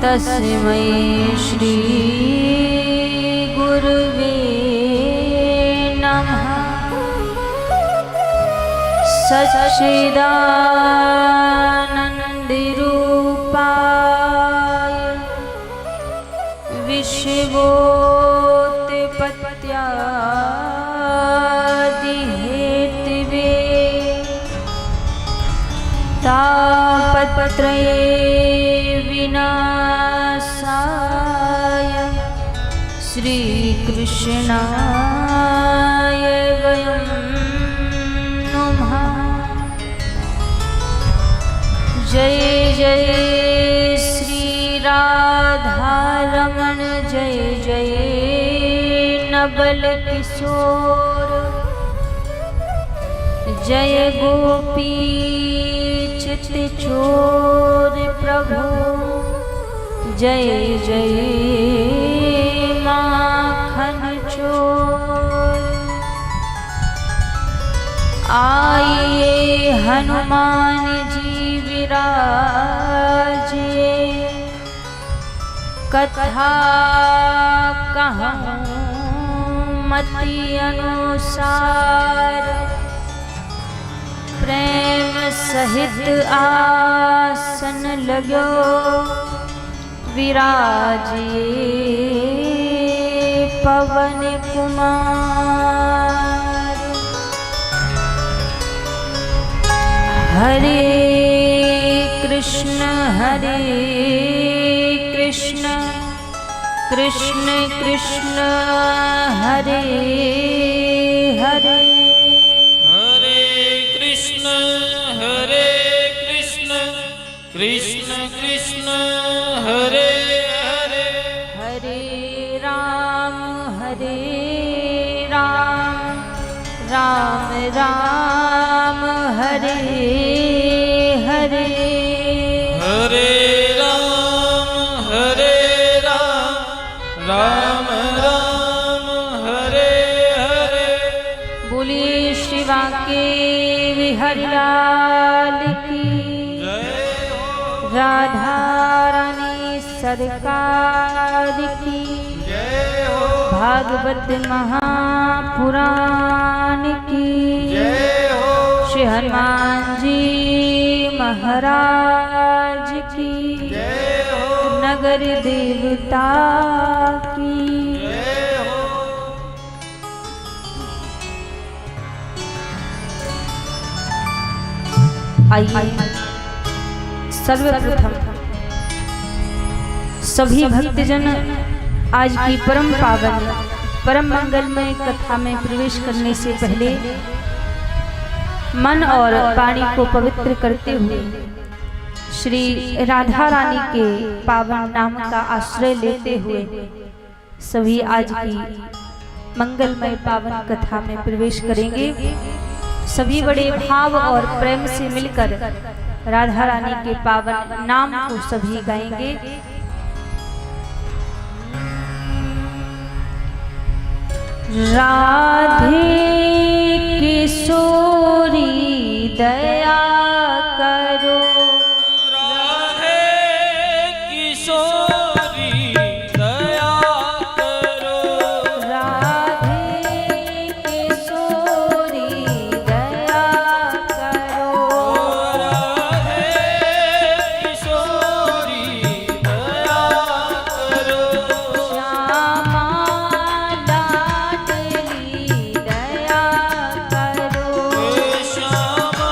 तस्मै श्री गुरुवे नमः। सच्चिदानन्दरूपाय विश्वोत्पत्त्यादिहेतवे तापत्रये विनाशाय श्रीकृष्णाय वयं नमः। जय जय श्री राधारमण जय जय नवल किशोर जय गोपी चित्तचोर प्रभु जय जय माखन चोर। आइए हनुमान जी विराजिए कथा कहूँ मति अनुसार प्रेम सहित आसन लगो विराजिए पवन कुमार। हरे कृष्ण कृष्ण कृष्ण हरे हरे कृष्ण कृष्ण हरे हरे हरे राम राम राम हरे हरे हरे राम राम राम हरे हरे। बोलिए श्री बांके बिहारी लाल की राधा रानी सरकार की जय हो। भागवत महापुराण की जय हो। श्री हनुमान जी महाराज की जय हो। नगर देवता की जय हो। आइए सर्वप्रथम सभी भक्तजन आज की परम पावन परम मंगलमय कथा में प्रवेश करने से पहले मन और वाणी को पवित्र करते हुए श्री राधा रानी के पावन नाम का आश्रय लेते हुए सभी आज की मंगलमय पावन कथा में प्रवेश करेंगे। सभी बड़े भाव और प्रेम से मिलकर राधा रानी के पावन नाम को सभी गाएंगे। राधे किशोरी दया करो राधे किशोरी दया करो राधे किशोरी दया करो राधे किशोरी दया करो श्यामा लाडली दया करो श्यामा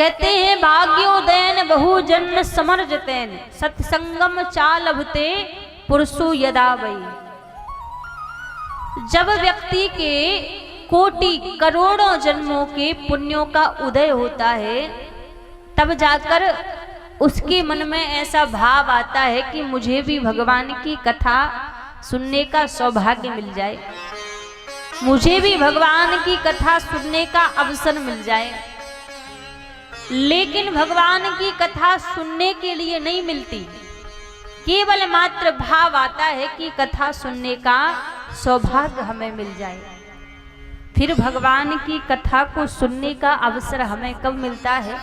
कहते हैं भाग्योदयन बहु जन्म समर्जतेन सत्संगम चालभते पुरुषो यदा वही। जब व्यक्ति के कोटि करोड़ों जन्मों के पुण्यों का उदय होता है तब जाकर उसके मन में ऐसा भाव आता है कि मुझे भी भगवान की कथा सुनने का सौभाग्य मिल जाए, मुझे भी भगवान की कथा सुनने का अवसर मिल जाए। लेकिन भगवान की कथा सुनने के लिए नहीं मिलती, केवल मात्र भाव आता है कि कथा सुनने का सौभाग्य हमें मिल जाए। फिर भगवान की कथा को सुनने का अवसर हमें कब मिलता है,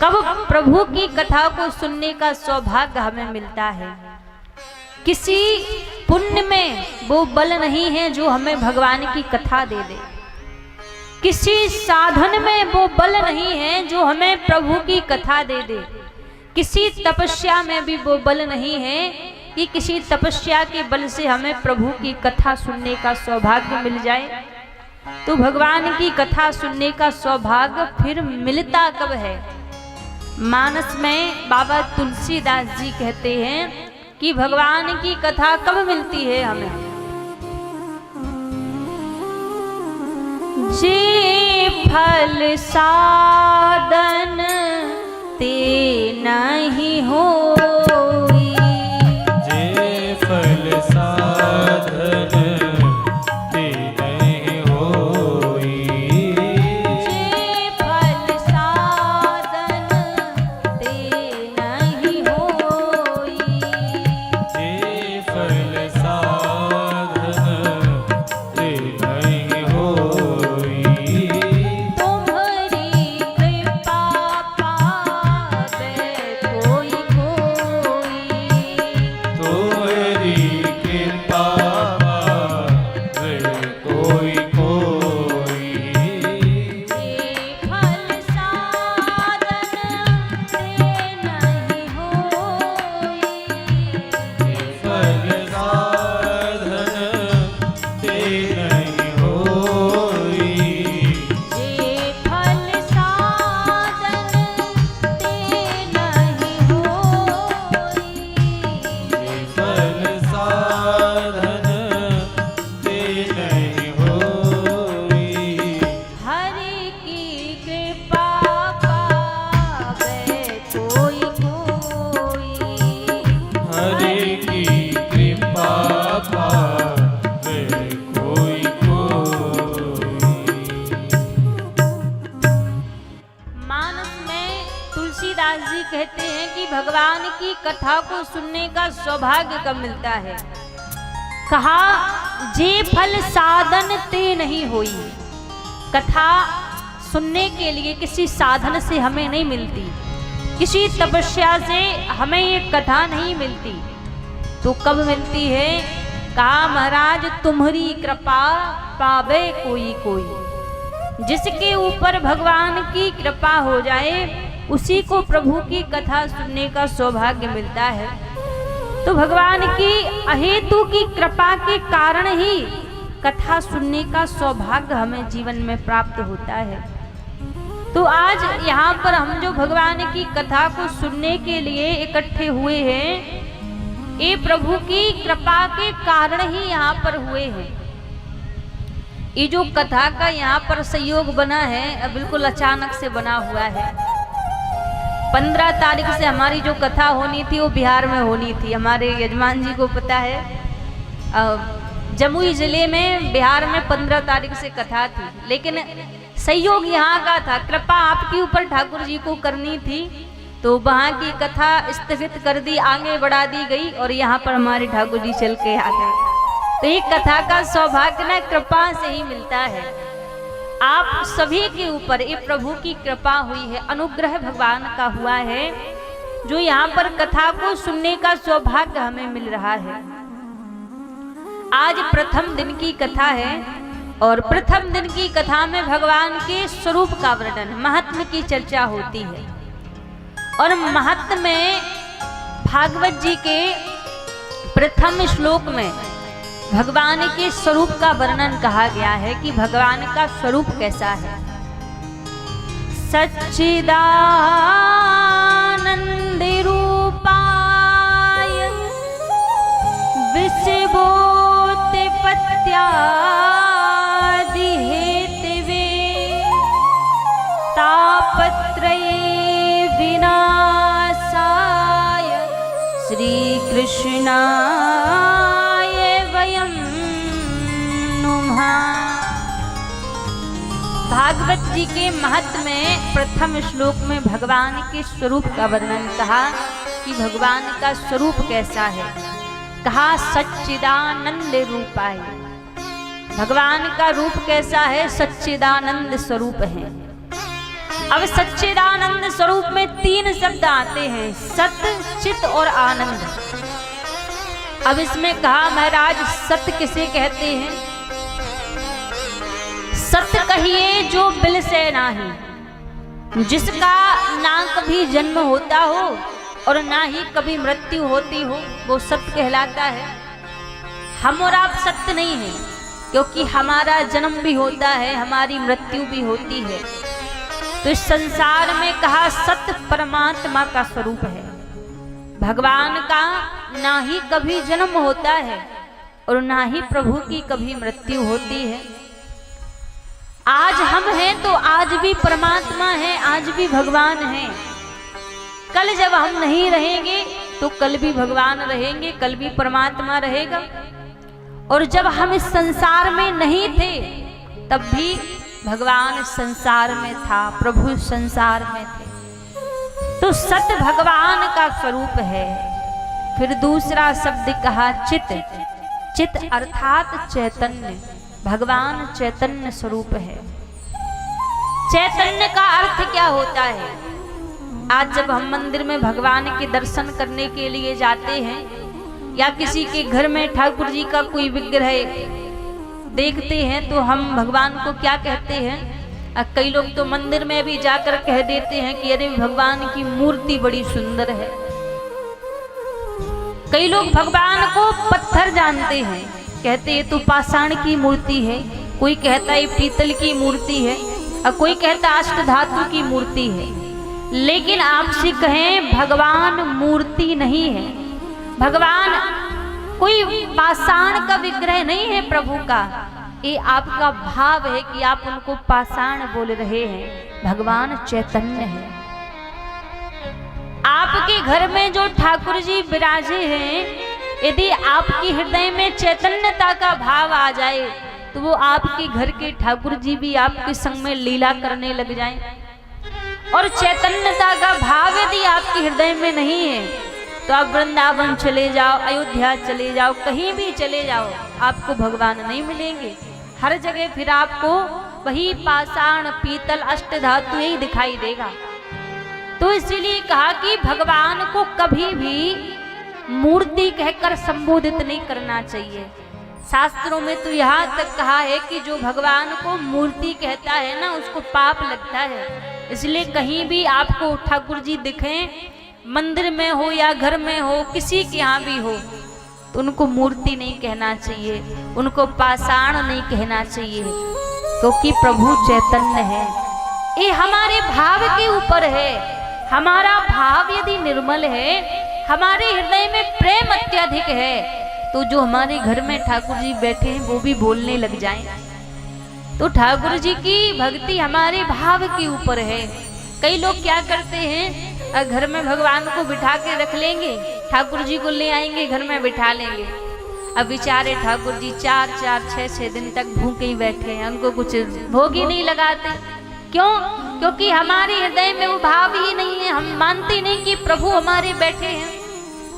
कब प्रभु की कथा को सुनने का सौभाग्य हमें मिलता है। किसी पुण्य में वो बल नहीं है जो हमें भगवान की कथा दे दे, किसी साधन में वो बल नहीं है जो हमें प्रभु की कथा दे दे, किसी तपस्या में भी वो बल नहीं है कि किसी तपस्या के बल से हमें प्रभु की कथा सुनने का सौभाग्य मिल जाए। तो भगवान की कथा सुनने का सौभाग्य फिर मिलता कब है? मानस में बाबा तुलसीदास जी कहते हैं कि भगवान की कथा कब मिलती है हमें? जे फल साधन ते नहीं होई, जे फल साधन ते नहीं होई, जे फल साधन ते नहीं होई, जे फल साधन ते नहीं होई, तुम्हारी कृपा पावे कोई कोई, तोरी कृपा पावे कोई कोई, जे फल साधन ते नहीं होई, फल साधन ते नहीं होई, जे फल साधन ते नहीं होई, फल साधन ते नहीं होई, हरि की कृपा पावे कोई कोई, हरि की कृपा पावे कोई कोई। मानस में तुलसीदास जी कहते हैं कि भगवान की कथा को सुनने का सौभाग्य कब मिलता है? कहा जे फल साधन ते नहीं होई। कथा सुनने के लिए किसी साधन से हमें नहीं मिलती, किसी तपस्या से हमें ये कथा नहीं मिलती। तो कब मिलती है? कहा महाराज तुम्हारी कृपा पावे कोई कोई। जिसके ऊपर भगवान की कृपा हो जाए उसी को प्रभु की कथा सुनने का सौभाग्य मिलता है। तो भगवान की अहेतु की कृपा के कारण ही कथा सुनने का सौभाग्य हमें जीवन में प्राप्त होता है। तो आज यहाँ पर हम जो भगवान की कथा को सुनने के लिए इकट्ठे हुए हैं, ये प्रभु की कृपा के कारण ही यहाँ पर हुए हैं। ये जो कथा का यहाँ पर सहयोग बना है बिल्कुल अचानक से बना हुआ है। 15 तारीख से हमारी जो कथा होनी थी वो बिहार में होनी थी। हमारे यजमान जी को पता है, जमुई जिले में बिहार में 15 तारीख से कथा थी, लेकिन सहयोग यहाँ का था। कृपा आपके ऊपर ठाकुर जी को करनी थी तो वहाँ की कथा स्थगित कर दी, आगे बढ़ा दी गई और यहाँ पर हमारे ठाकुर जी चल के आ गए। तो ये कथा का सौभाग्य ना कृपा से ही मिलता है। आप सभी के ऊपर ये प्रभु की कृपा हुई है, अनुग्रह भगवान का हुआ है, जो यहाँ पर कथा को सुनने का सौभाग्य हमें मिल रहा है। आज प्रथम दिन की कथा है और प्रथम दिन की कथा में भगवान के स्वरूप का वर्णन, महात्म की चर्चा होती है। और महात्म में भागवत जी के प्रथम श्लोक में भगवान के स्वरूप का वर्णन कहा गया है कि भगवान का स्वरूप कैसा है। सच्चिदानन्दरूपाय विषभूतिपत्यादिहेतवे तापत्रये विनाशाय श्रीकृष्णाय वयं नुमः। भागवत जी के महत्व में प्रथम श्लोक में भगवान के स्वरूप का वर्णन कहा कि भगवान का स्वरूप कैसा है। कहा सच्चिदानंद रूपाय, भगवान का रूप कैसा है, सच्चिदानंद स्वरूप है। अब सच्चिदानंद स्वरूप में 3 शब्द आते हैं, सत्य, चित और आनंद। अब इसमें कहा महाराज सत्य किसे कहते हैं? सत्य कहिए जो बिल से नाही, जिसका ना कभी जन्म होता हो और ना ही कभी मृत्यु होती हो, वो सत्य कहलाता है। हम और आप सत्य नहीं है, क्योंकि हमारा जन्म भी होता है, हमारी मृत्यु भी होती है। तो इस संसार में कहा सत्य परमात्मा का स्वरूप है। भगवान का ना ही कभी जन्म होता है और ना ही प्रभु की कभी मृत्यु होती है। आज हम हैं तो आज भी परमात्मा है, आज भी भगवान है। कल जब हम नहीं रहेंगे तो कल भी भगवान रहेंगे, कल भी परमात्मा रहेगा। और जब हम इस संसार में नहीं थे तब भी भगवान संसार में था, प्रभु संसार में थे। तो सत्य भगवान का स्वरूप है। फिर दूसरा शब्द कहा चित, चित अर्थात चैतन्य, भगवान चैतन्य स्वरूप है। चैतन्य का अर्थ क्या होता है? आज जब हम मंदिर में भगवान के दर्शन करने के लिए जाते हैं या किसी के घर में ठाकुर जी का कोई विग्रह देखते हैं तो हम भगवान को क्या कहते हैं? कई लोग तो मंदिर में भी जाकर कह देते हैं कि अरे भगवान की मूर्ति बड़ी सुंदर है। कई लोग भगवान को पत्थर जानते हैं, कहते हैं तो पाषाण की मूर्ति है, कोई कहता है पीतल की मूर्ति है और कोई कहता अष्ट धातु की मूर्ति है। लेकिन आपसे कहें भगवान मूर्ति नहीं है, भगवान कोई पाषाण का विग्रह नहीं है प्रभु का। ये आपका भाव है कि आप उनको पाषाण बोल रहे हैं। भगवान चैतन्य है। आपके घर में जो ठाकुर जी विराजे हैं, यदि आपके हृदय में चैतन्यता का भाव आ जाए तो वो आपके घर के ठाकुर जी भी आपके संग में लीला करने लग जाएं। और चैतन्यता का भाव यदि आपके हृदय में नहीं है तो आप वृंदावन चले जाओ, अयोध्या चले जाओ, कहीं भी चले जाओ, आपको भगवान नहीं मिलेंगे। हर जगह फिर आपको वही पाषाण, पीतल, अष्ट धातु ही दिखाई देगा। तो इसीलिए कहा कि भगवान को कभी भी मूर्ति कहकर संबोधित नहीं करना चाहिए। शास्त्रों में तो यहाँ तक कहा है कि जो भगवान को मूर्ति कहता है ना, उसको पाप लगता है। इसलिए कहीं भी आपको ठाकुर जी दिखें, मंदिर में हो या घर में हो, किसी के यहाँ भी हो, तो उनको मूर्ति नहीं कहना चाहिए, उनको पाषाण नहीं कहना चाहिए, क्योंकि प्रभु चैतन्य है। ये हमारे भाव के ऊपर है। हमारा भाव यदि निर्मल है, हमारे हृदय में प्रेम अत्यधिक है, तो जो हमारे घर में ठाकुर जी बैठे हैं वो भी बोलने लग जाएं। तो ठाकुर जी की भक्ति हमारे भाव के ऊपर है। कई लोग क्या करते हैं, घर में भगवान को बिठा के रख लेंगे, ठाकुर जी को ले आएंगे, घर में बिठा लेंगे। अब बेचारे ठाकुर जी 4-4, 6-6 दिन तक भूखे ही बैठे हैं, उनको कुछ भोग ही नहीं लगाते। क्यों? क्योंकि हमारे हृदय में वो भाव ही नहीं है। हम मानते नहीं कि प्रभु हमारे बैठे हैं।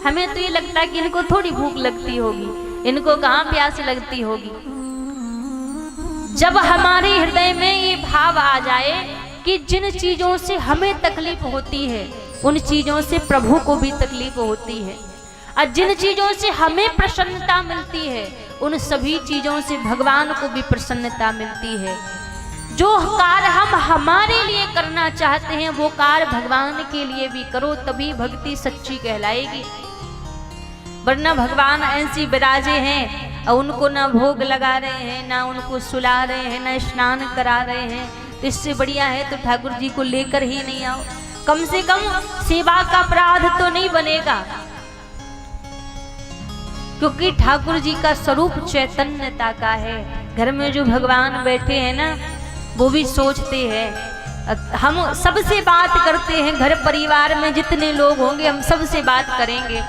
हमें तो ये लगता है कि इनको थोड़ी भूख लगती होगी, इनको कहाँ प्यास लगती होगी। जब हमारे हृदय में ये भाव आ जाए कि जिन चीजों से हमें तकलीफ होती है उन चीजों से प्रभु को भी तकलीफ होती है, और जिन चीजों से हमें प्रसन्नता मिलती है उन सभी चीजों से भगवान को भी प्रसन्नता मिलती है। जो कार्य हम हमारे लिए करना चाहते हैं वो कार्य भगवान के लिए भी करो, तभी भक्ति सच्ची कहलाएगी। वरना भगवान ऐसी विराजे हैं और उनको ना भोग लगा रहे हैं, ना उनको सुला रहे हैं, ना स्नान करा रहे हैं, तो इससे बढ़िया है तो ठाकुर जी को लेकर ही नहीं आओ, कम से कम सेवा का अपराध तो नहीं बनेगा। क्योंकि ठाकुर जी का स्वरूप चैतन्यता का है। घर में जो भगवान बैठे हैं ना, वो भी सोचते हैं। हम सबसे बात करते हैं, घर परिवार में जितने लोग होंगे हम सबसे बात करेंगे,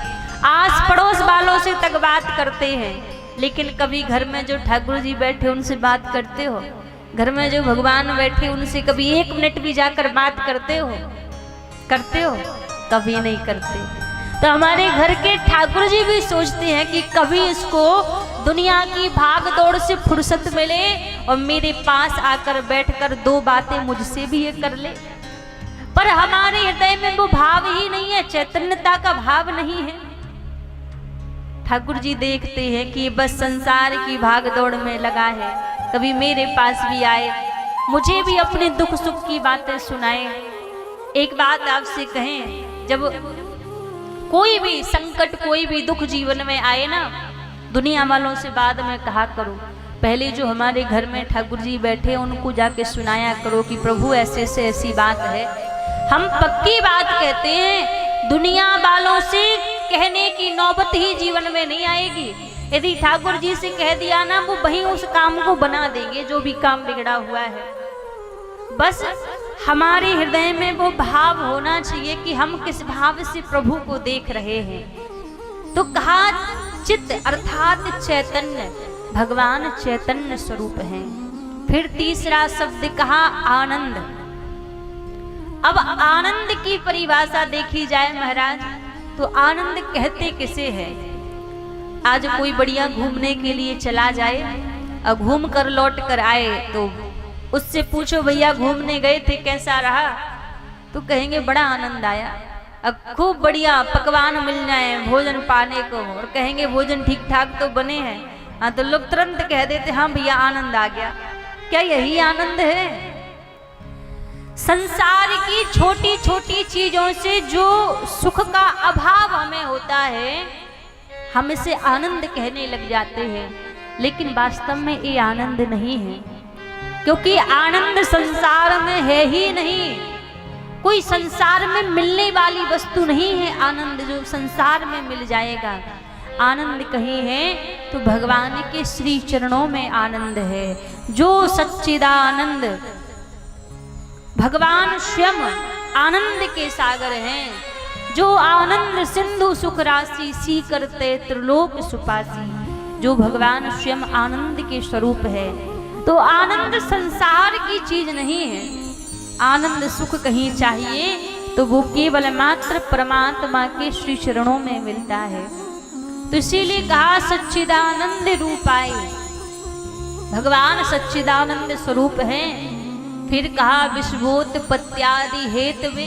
आस पड़ोस वालों से तक बात करते हैं, लेकिन कभी घर में जो ठाकुर जी बैठे उनसे बात करते हो? घर में जो भगवान बैठे उनसे कभी 1 मिनट भी जाकर बात करते हो? कभी नहीं करते। तो हमारे घर के ठाकुर जी भी सोचते हैं कि कभी इसको दुनिया की भाग दौड़ से फुर्सत मिले और मेरे पास आकर बैठकर 2 बातें मुझसे भी ये कर ले। पर हमारे हृदय में वो भाव ही नहीं है, चैतन्यता का भाव नहीं है। ठाकुर जी देखते हैं कि बस संसार की भाग दौड़ में लगा है, कभी मेरे पास भी आए, मुझे भी अपने दुख सुख की बातें सुनाए। एक बात आपसे कहें, जब कोई भी संकट कोई भी दुख जीवन में आए ना, दुनिया वालों से बाद में कहा करो, पहले जो हमारे घर में ठाकुर जी बैठे उनको जाके सुनाया करो कि प्रभु ऐसे से ऐसी बात है। हम पक्की बात कहते हैं, दुनिया वालों से कहने की नौबत ही जीवन में नहीं आएगी। यदि ठाकुर जी से कह दिया ना, वो वहीं उस काम को बना देंगे जो भी काम बिगड़ा हुआ है। बस हमारे हृदय में वो भाव होना चाहिए कि हम किस भाव से प्रभु को देख रहे हैं। तो कहा चित्त अर्थात चैतन्य, भगवान चैतन्य स्वरूप है। फिर तीसरा शब्द कहा आनंद। अब आनंद की परिभाषा देखी जाए महाराज, तो आनंद कहते किसे है? आज कोई बढ़िया घूमने के लिए चला जाए और घूम कर लौट कर आए तो उससे पूछो भैया घूमने गए थे कैसा रहा, तो कहेंगे बड़ा आनंद आया। अब खूब बढ़िया पकवान मिल जाए भोजन पाने को और कहेंगे भोजन ठीक ठाक तो बने हैं, हाँ, तो लोग तुरंत कह देते हाँ भैया आनंद आ गया। क्या यही आनंद है? संसार की छोटी छोटी चीजों से जो सुख का अभाव हमें होता है, हम इसे आनंद कहने लग जाते हैं, लेकिन वास्तव में ये आनंद नहीं है। क्योंकि आनंद संसार में है ही नहीं, कोई संसार में मिलने वाली वस्तु नहीं है आनंद जो संसार में मिल जाएगा। आनंद कहीं है तो भगवान के श्री चरणों में आनंद है। जो सच्चिदानंद भगवान स्वयं आनंद के सागर हैं, जो आनंद सिंधु सुख राशि सी करते त्रिलोक सुपासी, जो भगवान स्वयं आनंद के स्वरूप है। तो आनंद संसार की चीज नहीं है। आनंद सुख कहीं चाहिए तो वो केवल मात्र परमात्मा के श्री चरणों में मिलता है। तो इसीलिए कहा सच्चिदानंद रूपाय, भगवान सच्चिदानंद स्वरूप है। फिर कहा विश्वोत्पत्त्यादि हेतवे,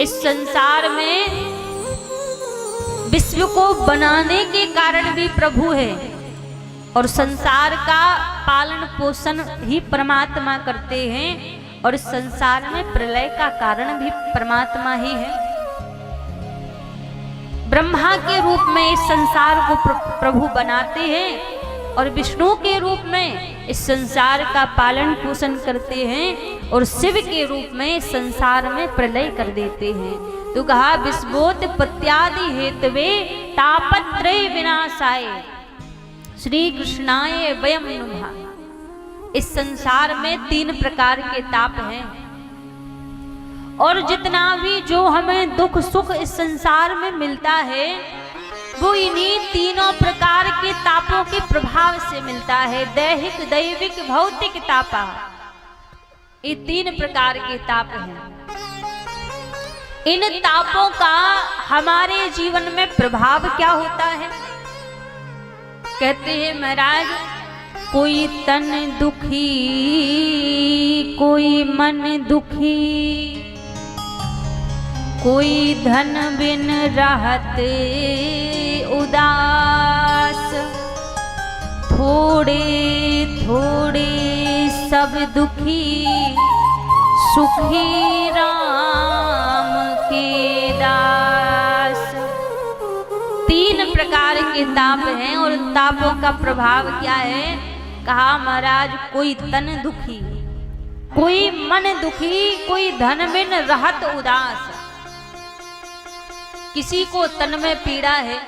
इस संसार में विश्व को बनाने के कारण भी प्रभु है और संसार का पालन पोषण ही परमात्मा करते हैं और इस संसार में प्रलय का कारण भी परमात्मा ही है। ब्रह्मा के रूप में इस संसार को प्रभु बनाते हैं और विष्णु के रूप में इस संसार का पालन पोषण करते हैं और शिव के रूप में संसार में प्रलय कर देते हैं। तो कहा विश्वोत्पत्त्यादि हेतवे तापत्रय विनाशाय श्री कृष्णाय वयं नुमः। इस संसार में 3 प्रकार के ताप हैं और जितना भी जो हमें दुख सुख इस संसार में मिलता है वो इन्हीं तीनों प्रकार के तापों के प्रभाव से मिलता है। दैहिक दैविक भौतिक तापा, ये 3 प्रकार के ताप हैं। इन तापों का हमारे जीवन में प्रभाव क्या होता है? कहते हैं महाराज, कोई तन दुखी कोई मन दुखी, कोई धन बिन रहत उदास, थोड़े थोड़े सब दुखी सुखी राम के दास। 3 प्रकार के ताप हैं और तापों का प्रभाव क्या है? कहा महाराज कोई तन दुखी, कोई मन दुखी, कोई धन बिन रहत उदास। किसी को तन में पीड़ा है,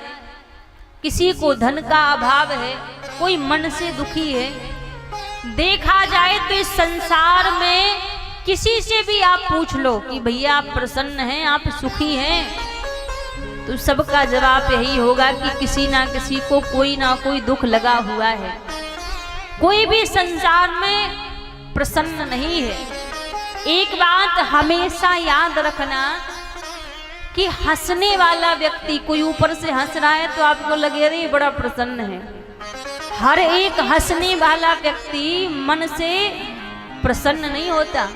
किसी को धन का अभाव है, कोई मन से दुखी है। देखा जाए तो इस संसार में किसी से भी आप पूछ लो कि भैया आप प्रसन्न हैं, आप सुखी हैं, तो सबका जवाब यही होगा कि किसी ना किसी को कोई ना कोई दुख लगा हुआ है। कोई भी संसार में प्रसन्न नहीं है। एक बात हमेशा याद रखना कि हंसने वाला व्यक्ति, कोई ऊपर से हंस रहा है तो आपको लगे अरे बड़ा प्रसन्न है। हर एक हंसने वाला व्यक्ति मन से प्रसन्न नहीं होता,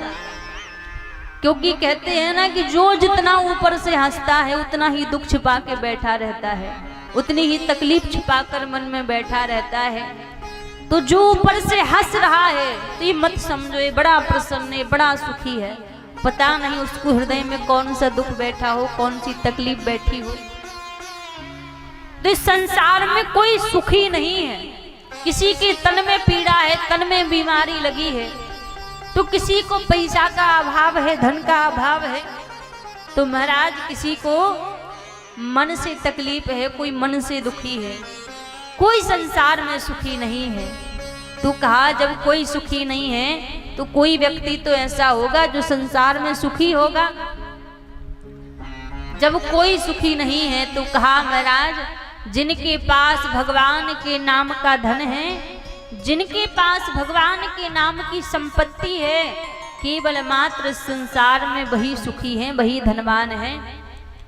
क्योंकि कहते हैं ना कि जो जितना ऊपर से हंसता है उतना ही दुख छिपा के बैठा रहता है, उतनी ही तकलीफ छिपाकर मन में बैठा रहता है। तो जो ऊपर से हंस रहा है तो ये मत समझो ये बड़ा प्रसन्न है, बड़ा सुखी है। पता नहीं उसको हृदय में कौन सा दुख बैठा हो, कौन सी तकलीफ बैठी हो। तो इस संसार में कोई सुखी नहीं है। किसी के तन में पीड़ा है, तन में बीमारी लगी है, तो किसी को पैसा का अभाव है, धन का अभाव है, तो महाराज किसी को मन से तकलीफ है, कोई मन से दुखी है। कोई संसार में सुखी नहीं है। तो कहा जब कोई सुखी नहीं है तो कोई व्यक्ति तो ऐसा होगा जो संसार में सुखी होगा। जब कोई सुखी नहीं है तो कहा महाराज जिनके पास भगवान के नाम का धन है, जिनके पास भगवान के नाम की संपत्ति है, केवल मात्र संसार में वही सुखी हैं, वही धनवान हैं,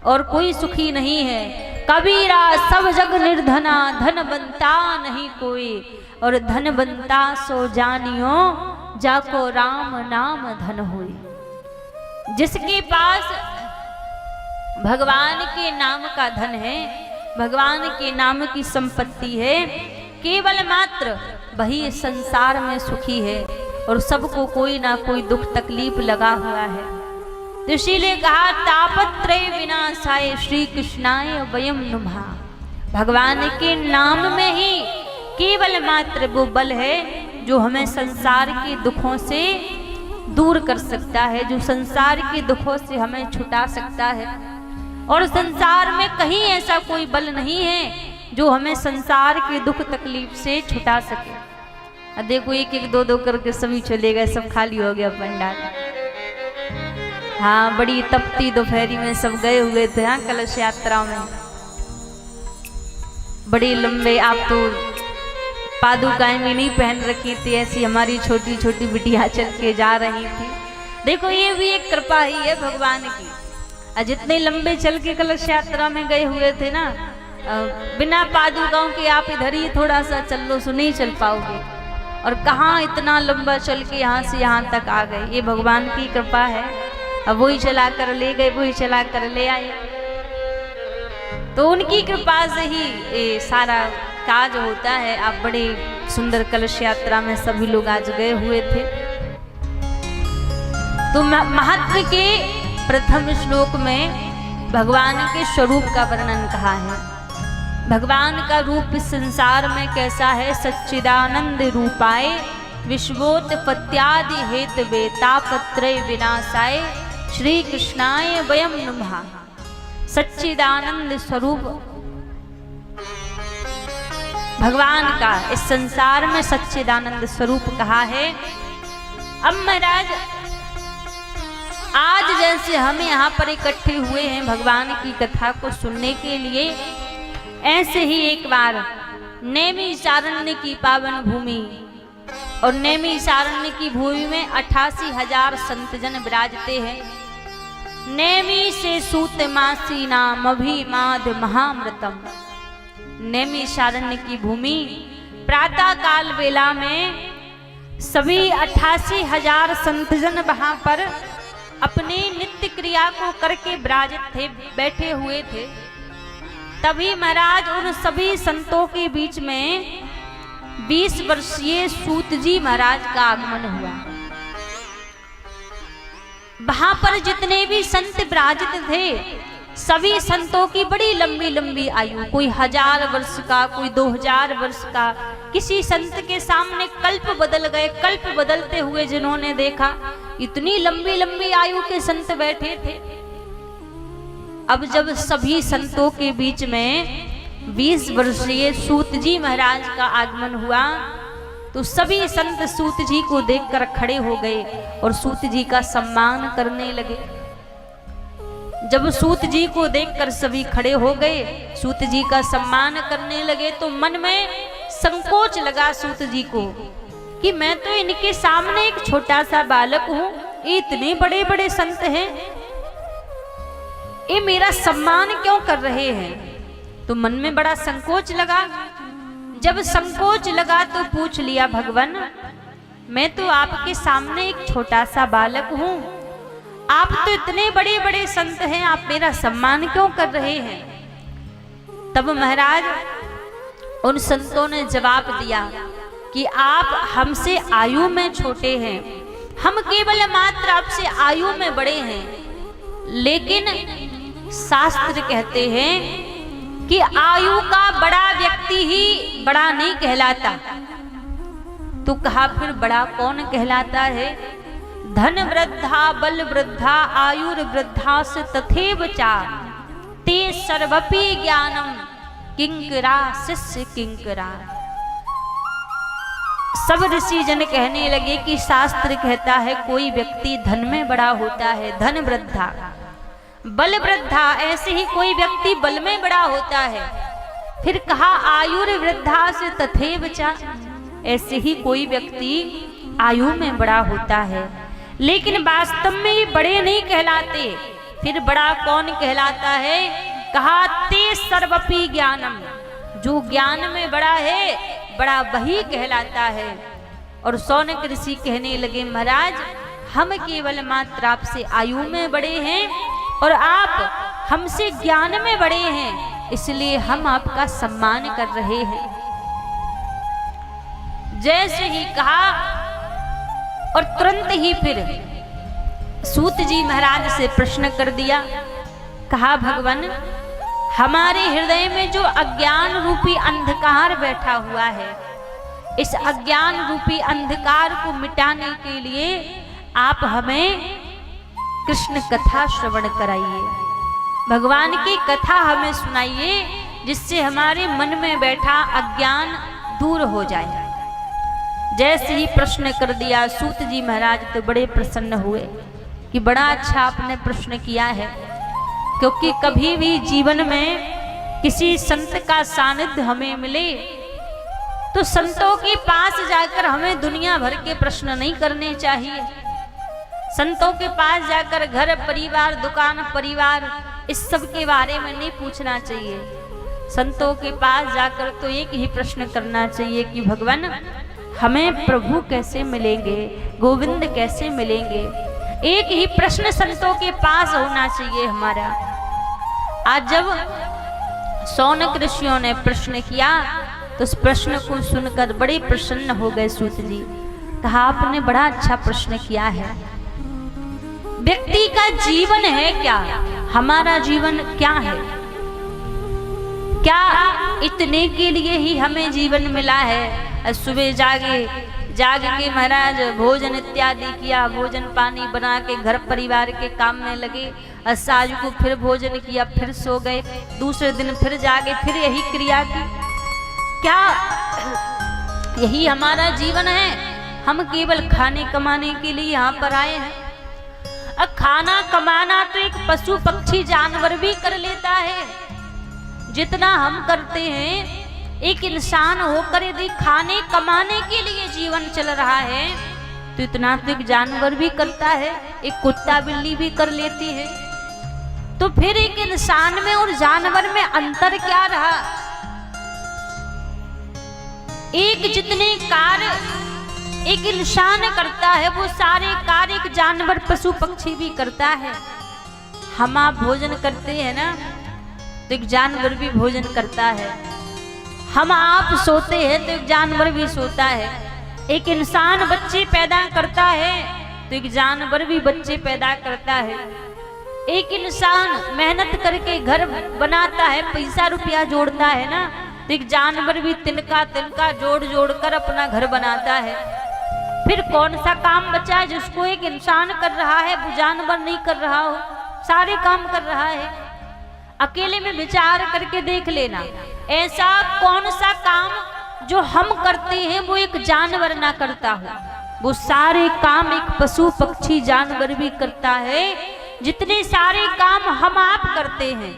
और कोई सुखी नहीं है। कबीरा सब जग निर्धना, धन बनता नहीं कोई, और धन बनता सो जानियो, जाको राम नाम धन होई। जिसके पास भगवान के नाम का धन है, भगवान के नाम की संपत्ति है, केवल मात्र वही संसार में सुखी है, और सबको कोई ना कोई दुख तकलीफ लगा हुआ है। तो इसीलिए कहा तापत्रय विनाशाय श्री कृष्णाय वयम नुमः। भगवान के नाम में ही केवल मात्र वो बल है जो हमें संसार के दुखों से दूर कर सकता है, जो संसार के दुखों से हमें छुटा सकता है। और संसार में कहीं ऐसा कोई बल नहीं है जो हमें संसार के दुख तकलीफ से छुटा सके। देखो एक एक दो दो करके सभी चले गए, सब खाली हो गया पंडाल। हाँ, बड़ी तपती दोपहरी में सब गए हुए थे। हाँ, कलश यात्रा में बड़ी लंबे, आप तो पादुकाएं भी नहीं पहन रखी थी, ऐसी हमारी छोटी छोटी बिटिया चल के जा रही थी। देखो ये भी एक कृपा ही है भगवान की। जितने लंबे चल के कलश यात्रा में गए हुए थे ना, बिना पादुकाओं के आप इधर ही थोड़ा सा चल लो, सो नहीं चल पाओगे। और कहाँ इतना लंबा चल के यहाँ से यहाँ तक आ गए, ये भगवान की कृपा है। अब वही चला कर ले गए, वही चला कर ले आए। तो उनकी कृपा से ही ये सारा काज होता है। आप बड़े सुंदर कलश यात्रा में सभी लोग आज गए हुए थे। तो महत्व के प्रथम श्लोक में भगवान के स्वरूप का वर्णन कहा है। भगवान का रूप इस संसार में कैसा है? सच्चिदानंद रूपाय विश्वोत्पत्त्यादि हेतवे तापत्रय विनाशाय श्री कृष्णाय वयम नुमः। सच्चिदानंद स्वरूप भगवान का इस संसार में सच्चिदानंद स्वरूप कहा है। अब महाराज आज जैसे हम यहाँ पर इकट्ठे हुए हैं भगवान की कथा को सुनने के लिए, ऐसे ही एक बार नैमिषारण्य की पावन भूमि और नैमिषारण्य की भूमि में 88,000 संतजन विराजते हैं। नैमी से सूत मासी नाम अभिमाद महामृतम। नैमिषारण्य की भूमि प्रातः काल वेला में सभी 88,000 संतजन वहां पर अपने नित्य क्रिया को करके विराजित थे, बैठे हुए थे। तभी महाराज उन सभी संतों के बीच में 20 वर्षीय सूत जी महाराज का आगमन हुआ। वहां पर जितने भी संत विराजित थे सभी संतों की बड़ी लंबी लंबी आयु, कोई 1000 वर्ष का, कोई 2000 वर्ष का। किसी संत के सामने कल्प बदल गए, कल्प बदलते हुए जिन्होंने देखा, इतनी लंबी लंबी आयु के संत बैठे थे। अब जब सभी संतों के बीच में 20 वर्षीय सूत जी महाराज का आगमन हुआ, तो सभी संत सूत जी को देखकर खड़े हो गए और सूत जी का सम्मान करने लगे। जब सूत जी को देखकर सभी खड़े हो गए, सूत जी का सम्मान करने लगे, तो मन में संकोच लगा सूत जी को कि मैं तो इनके सामने एक छोटा सा बालक हूं, ये इतने बड़े बड़े संत हैं, ये मेरा सम्मान क्यों कर रहे हैं। तो मन में बड़ा संकोच लगा। जब संकोच लगा तो पूछ लिया, भगवान मैं तो आपके सामने एक छोटा सा बालक हूं, आप तो इतने बड़े बड़े संत हैं, आप मेरा सम्मान क्यों कर रहे हैं। तब महाराज उन संतों ने जवाब दिया कि आप हमसे आयु में छोटे हैं, हम केवल मात्र आपसे आयु में बड़े हैं, लेकिन शास्त्र कहते हैं कि आयु का बड़ा व्यक्ति ही बड़ा नहीं कहलाता। तो कहा फिर बड़ा कौन कहलाता है। धन वृद्धा बल वृद्धा आयुर वृद्धा से तथेव चा ते सर्वपि ज्ञानम किंकरा शिष्य किंकरा। सब ऋषि जन कहने लगे कि शास्त्र कहता है कोई व्यक्ति धन में बड़ा होता है, धन वृद्धा, बल वृद्धा, ऐसे ही कोई व्यक्ति बल में बड़ा होता है। फिर कहा आयुर वृद्धा से तथेव चा, ऐसे ही कोई व्यक्ति आयु में बड़ा होता है, लेकिन वास्तव में ये बड़े नहीं कहलाते। फिर बड़ा कौन कहलाता है। कहा ते सर्वपि ज्ञानम, जो ज्ञान में बड़ा है, बड़ा वही कहलाता है। और शौनक ऋषि कहने लगे महाराज हम केवल मात्र आपसे आयु में बड़े हैं और आप हमसे ज्ञान में बड़े हैं, इसलिए हम आपका सम्मान कर रहे हैं। जैसे ही कहा और तुरंत ही फिर सूत जी महाराज से प्रश्न कर दिया। कहा भगवान हमारे हृदय में जो अज्ञान रूपी अंधकार बैठा हुआ है, इस अज्ञान रूपी अंधकार को मिटाने के लिए आप हमें कृष्ण कथा श्रवण कराइए, भगवान की कथा हमें सुनाइए, जिससे हमारे मन में बैठा अज्ञान दूर हो जाए। जैसे ही प्रश्न कर दिया सूत जी महाराज तो बड़े प्रसन्न हुए कि बड़ा अच्छा आपने प्रश्न किया है, क्योंकि कभी भी जीवन में किसी संत का सानिध्य हमें मिले तो संतों के पास जाकर हमें दुनिया भर के प्रश्न नहीं करने चाहिए। संतों के पास जाकर घर परिवार दुकान परिवार इस सब के बारे में नहीं पूछना चाहिए। संतों के पास जाकर तो एक ही प्रश्न करना चाहिए कि भगवान हमें प्रभु कैसे मिलेंगे, गोविंद कैसे मिलेंगे। एक ही प्रश्न संतों के पास होना चाहिए हमारा। आज जब शौनक ऋषियों ने प्रश्न किया तो उस प्रश्न को सुनकर बड़े प्रसन्न हो गए सूत जी। कहा आपने बड़ा अच्छा प्रश्न किया है। व्यक्ति का जीवन है क्या, हमारा जीवन क्या है, क्या इतने के लिए ही हमें जीवन मिला है। सुबह जाग के महाराज भोजन इत्यादि किया, भोजन पानी बना के घर परिवार के काम में लगे, साँझ को फिर भोजन किया, फिर सो गए, दूसरे दिन फिर जागे, फिर यही क्रिया की। क्या यही हमारा जीवन है। हम केवल खाने कमाने के लिए यहाँ पर आए हैं। अब खाना कमाना तो एक पशु पक्षी जानवर भी कर लेता है। जितना हम करते हैं, एक इंसान होकर यदि खाने कमाने के लिए जीवन चल रहा है तो इतना तो एक जानवर भी करता है, एक कुत्ता बिल्ली भी कर लेती है। तो फिर एक इंसान में और जानवर में अंतर क्या रहा। एक जितने कार्य एक इंसान करता है वो सारे कार्य एक जानवर पशु पक्षी भी करता है। हम आप भोजन करते हैं ना, तो एक जानवर भी भोजन करता है। हम आप सोते हैं तो एक जानवर भी सोता है। एक इंसान बच्चे पैदा करता है तो एक जानवर भी बच्चे पैदा करता है। एक इंसान मेहनत करके घर बनाता है, पैसा रुपया जोड़ता है ना, तो एक जानवर भी तिनका तिनका जोड़ जोड़ कर अपना घर बनाता है। फिर कौन सा काम बचा है जिसको एक इंसान कर रहा है वो जानवर नहीं कर रहा हो? सारे काम कर रहा है। अकेले में विचार करके देख लेना, ऐसा कौन सा काम जो हम करते हैं वो एक जानवर ना करता हो? वो सारे काम एक पशु पक्षी जानवर भी करता है। जितने सारे काम हम आप करते हैं,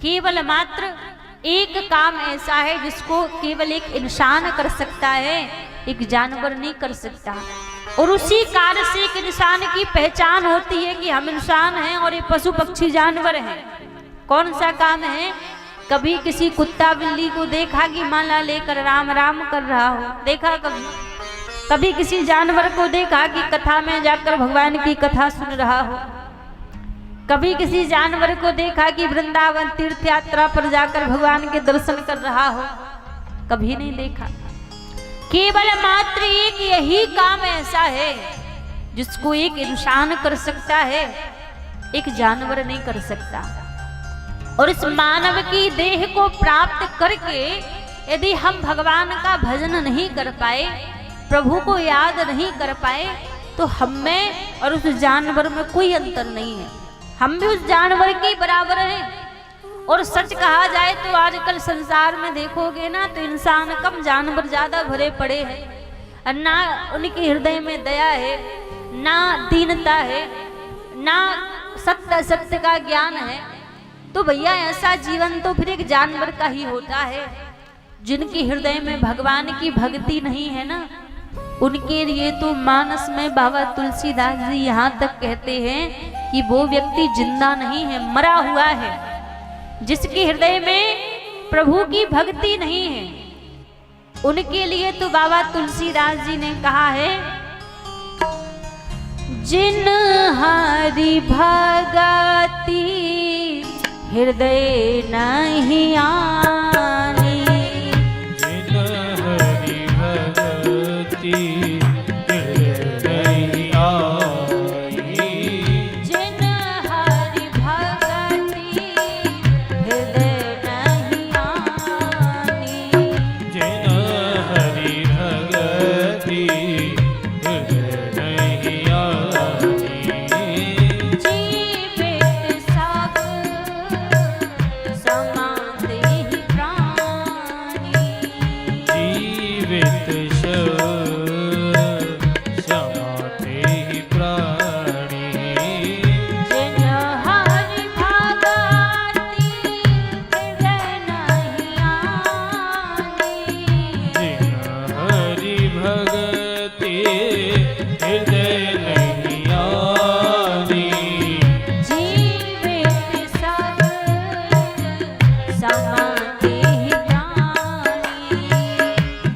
केवल मात्र एक काम ऐसा है जिसको केवल एक इंसान कर सकता है, एक जानवर नहीं कर सकता। और उसी कार्य से एक इंसान की पहचान होती है कि हम इंसान हैं और ये पशु पक्षी जानवर हैं। कौन सा काम है? कभी किसी कुत्ता बिल्ली को देखा कि माला लेकर राम राम कर रहा हो? देखा कभी? कभी किसी जानवर को देखा कि कथा में जाकर भगवान की कथा सुन रहा हो? कभी किसी जानवर को देखा कि वृंदावन तीर्थ यात्रा पर जाकर भगवान के दर्शन कर रहा हो? कभी नहीं देखा। केवल मात्र एक यही काम ऐसा है जिसको एक इंसान कर सकता है, एक जानवर नहीं कर सकता। और इस मानव की देह को प्राप्त करके यदि हम भगवान का भजन नहीं कर पाए, प्रभु को याद नहीं कर पाए, तो हम में और उस जानवर में कोई अंतर नहीं है। हम भी उस जानवर के बराबर हैं। और सच कहा जाए तो आजकल संसार में देखोगे ना, तो इंसान कम जानवर ज्यादा भरे पड़े हैं। ना उनके हृदय में दया है, ना दीनता है, ना सत्य असत्य का ज्ञान है। तो भैया ऐसा जीवन तो फिर एक जानवर का ही होता है। जिनके हृदय में भगवान की भक्ति नहीं है ना, उनके लिए तो मानस में बाबा तुलसीदास जी यहाँ तक कहते हैं कि वो व्यक्ति जिंदा नहीं है, मरा हुआ है। जिसके हृदय में प्रभु की भक्ति नहीं है, उनके लिए तो बाबा तुलसीदास जी ने कहा है, जिन हरि भगति हृदय नहीं आनी, जिन हरि भगति हृदय नहीं आनी, जिन हरि भगति हृदय नहीं आनी, जिन हरि भगति हृदय नहीं आनी, जीवित सब समाते ही प्राणी, जीवित समाते ही प्राणी, जिन हरि भगति हृदय नहीं आनी, जिन हरि भगति हृदय नहीं आनी, जीवित सब समाते ही प्राणी,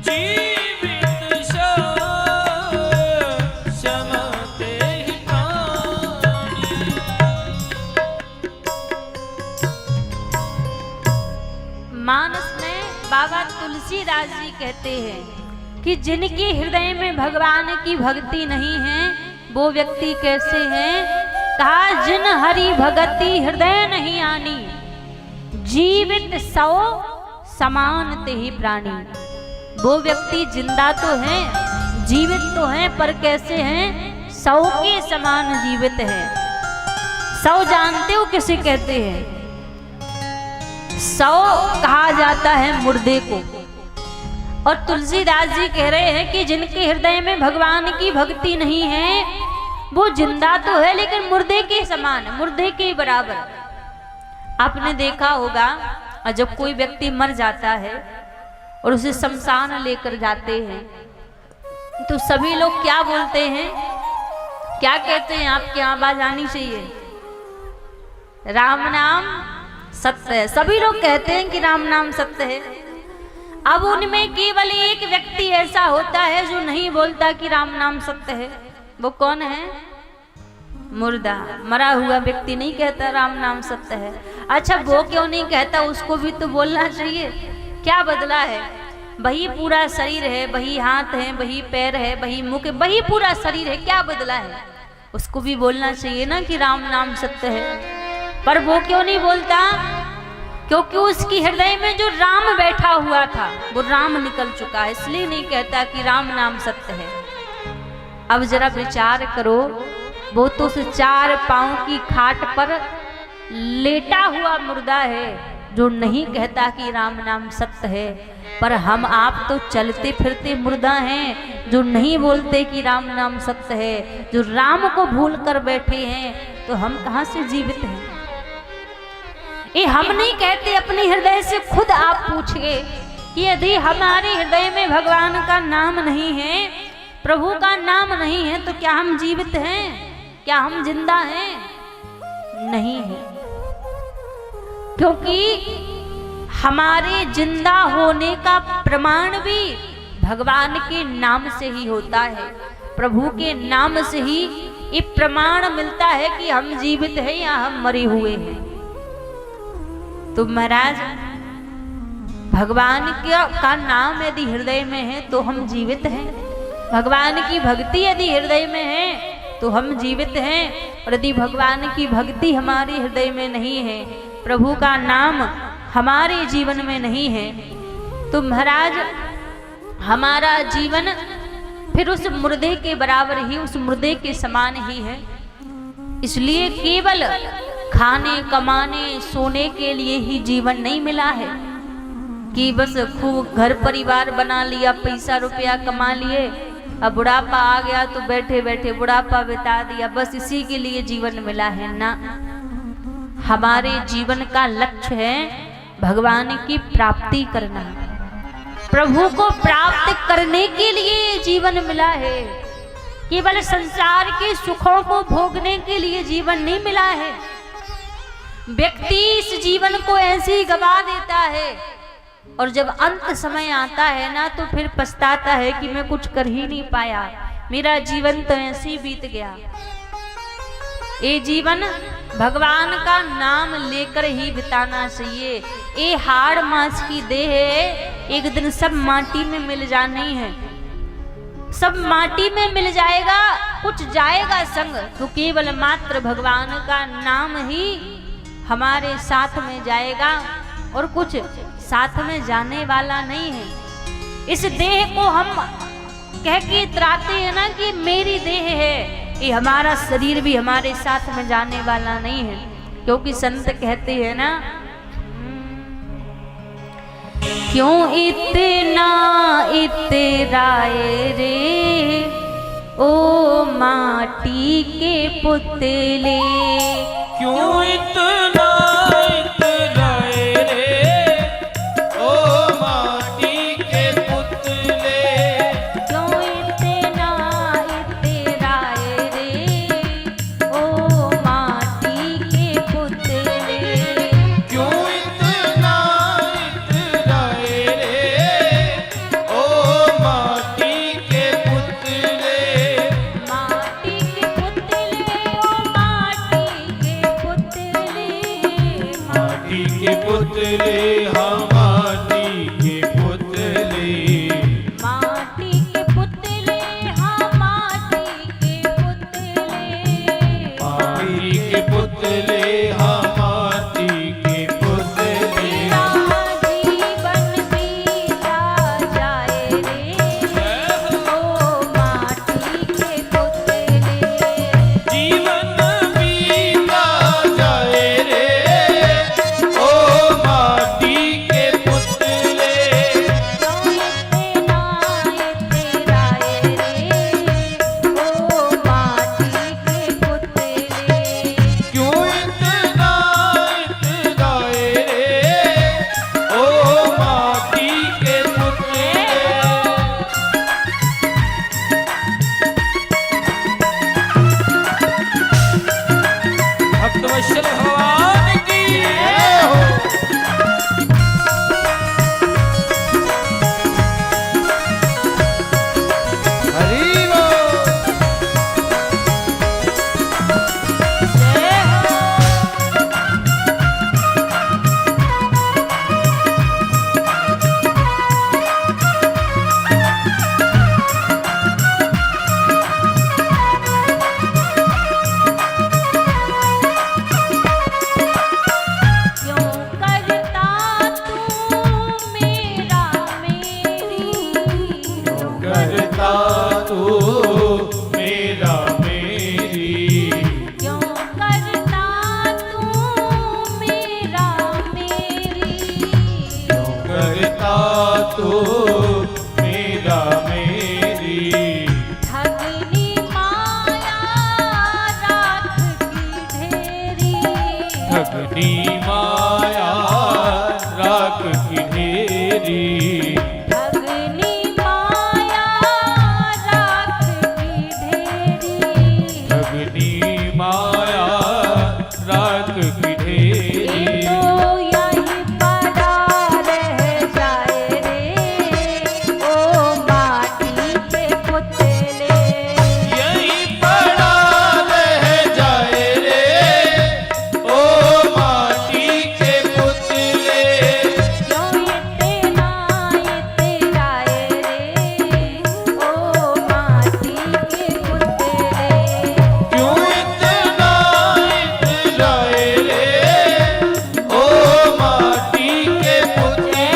जीवित समाते ही प्राणी। मानस में बाबा तुलसीदास जी कहते हैं कि जिनके हृदय में भगवान की भक्ति नहीं है वो व्यक्ति कैसे हैं? कहा, जिन हरि भगति हृदय नहीं आनी, जीवित सौ समान ते ही प्राणी। वो व्यक्ति जिंदा तो है, जीवित तो है, पर कैसे हैं? सौ के समान जीवित है। सौ जानते हो किसे कहते हैं? सौ कहा जाता है मुर्दे को। और तुलसीदास जी कह रहे हैं कि जिनके हृदय में भगवान की भक्ति नहीं है वो जिंदा तो है लेकिन मुर्दे के समान, मुर्दे के बराबर। आपने देखा होगा, और जब कोई व्यक्ति मर जाता है और उसे शमशान लेकर जाते हैं तो सभी लोग क्या बोलते हैं, क्या कहते हैं? आपकी आवाज आनी चाहिए। राम नाम सत्य है। सभी लोग कहते हैं कि राम नाम सत्य है। अब उनमें केवल एक व्यक्ति ऐसा होता है जो नहीं बोलता कि राम नाम सत्य है। वो कौन है? मुर्दा, मरा हुआ व्यक्ति नहीं कहता राम नाम सत्य है। अच्छा, वो क्यों नहीं कहता? उसको भी तो बोलना चाहिए। क्या बदला है? वही पूरा शरीर है, वही हाथ है, वही पैर है, वही मुख है, वही पूरा शरीर है। क्या बदला है? उसको भी बोलना चाहिए ना कि राम नाम सत्य है, पर वो क्यों नहीं बोलता? क्योंकि उसकी हृदय में जो राम बैठा हुआ था वो राम निकल चुका है, इसलिए नहीं कहता कि राम नाम सत्य है। अब जरा विचार करो, वो तो उस 4 पांव की खाट पर लेटा हुआ मुर्दा है जो नहीं कहता कि राम नाम सत्य है, पर हम आप तो चलते फिरते मुर्दा हैं जो नहीं बोलते कि राम नाम सत्य है, जो राम को भूल कर बैठे हैं, तो हम कहाँ से जीवित हैं? ये हम नहीं कहते, अपने हृदय से खुद आप पूछिए कि यदि हमारे हृदय में भगवान का नाम नहीं है, प्रभु का नाम नहीं है, तो क्या हम जीवित हैं? क्या हम जिंदा हैं? नहीं है, क्योंकि हमारे जिंदा होने का प्रमाण भी भगवान के नाम से ही होता है। प्रभु के नाम से ही ये प्रमाण मिलता है कि हम जीवित हैं या हम मरे हुए हैं। तो महाराज, भगवान का नाम यदि हृदय में है तो हम जीवित हैं, भगवान की भक्ति यदि हृदय में है तो हम जीवित हैं, और यदि भगवान की भक्ति हमारे हृदय में नहीं है, प्रभु का नाम हमारे जीवन में नहीं है, तो महाराज हमारा जीवन फिर उस मुर्दे के बराबर ही, उस मुर्दे के समान ही है। इसलिए केवल खाने कमाने सोने के लिए ही जीवन नहीं मिला है कि बस खूब घर परिवार बना लिया, पैसा रुपया कमा लिए, अब बुढ़ापा आ गया तो बैठे बैठे बुढ़ापा बिता दिया, बस इसी के लिए जीवन मिला है ना। हमारे जीवन का लक्ष्य है भगवान की प्राप्ति करना, प्रभु को प्राप्त करने के लिए जीवन मिला है। केवल संसार के सुखों को भोगने के लिए जीवन नहीं मिला है। व्यक्ति इस जीवन को ऐसे ही गवा देता है, और जब अंत समय आता है ना तो फिर पछताता है कि मैं कुछ कर ही नहीं पाया, मेरा जीवन तो ऐसे ही बीत गया। ये जीवन भगवान का नाम लेकर ही बिताना चाहिए। ये हाड़ मांस की देह है, एक दिन सब माटी में मिल जानी है, सब माटी में मिल जाएगा, कुछ जाएगा संग, तो केवल मात्र भगवान का नाम ही हमारे साथ में जाएगा, और कुछ साथ में जाने वाला नहीं है। इस देह को हम कह के इतराते हैं ना कि मेरी देह है, ये हमारा शरीर भी हमारे साथ में जाने वाला नहीं है, क्योंकि संत कहते हैं ना, क्यों इतना इतराए रे ओ माटी के पुतले, क्यों इतना इतराए रे ओ माटी के पुतले, क्यों इतना इतराए रे ओ माटी के पुतले, क्यों इतना इतराए रे ओ माटी के पुतले, माटी के पुतले ओ माटी के पुतले, करता तू मेरा मेरी, क्यों करता तू मेरा मेरी, क्यों करता तू मेरा मेरी, ठगनी माया राख की ढेरी, ठगनी माया राख की ढेरी, ठगनी माया राख की ढेरी, ठगनी माया राख की ढेरी। ये तो यहीं पड़ा रह जाए रे, ओ माटी के पुतले, यहीं पड़ा रह जाए रे, ओ माटी के पुतले, क्यों इतना इतराए रे, ओ माटी के पुतले, क्यों इतना इतराए रे, ओ माटी के पुतले।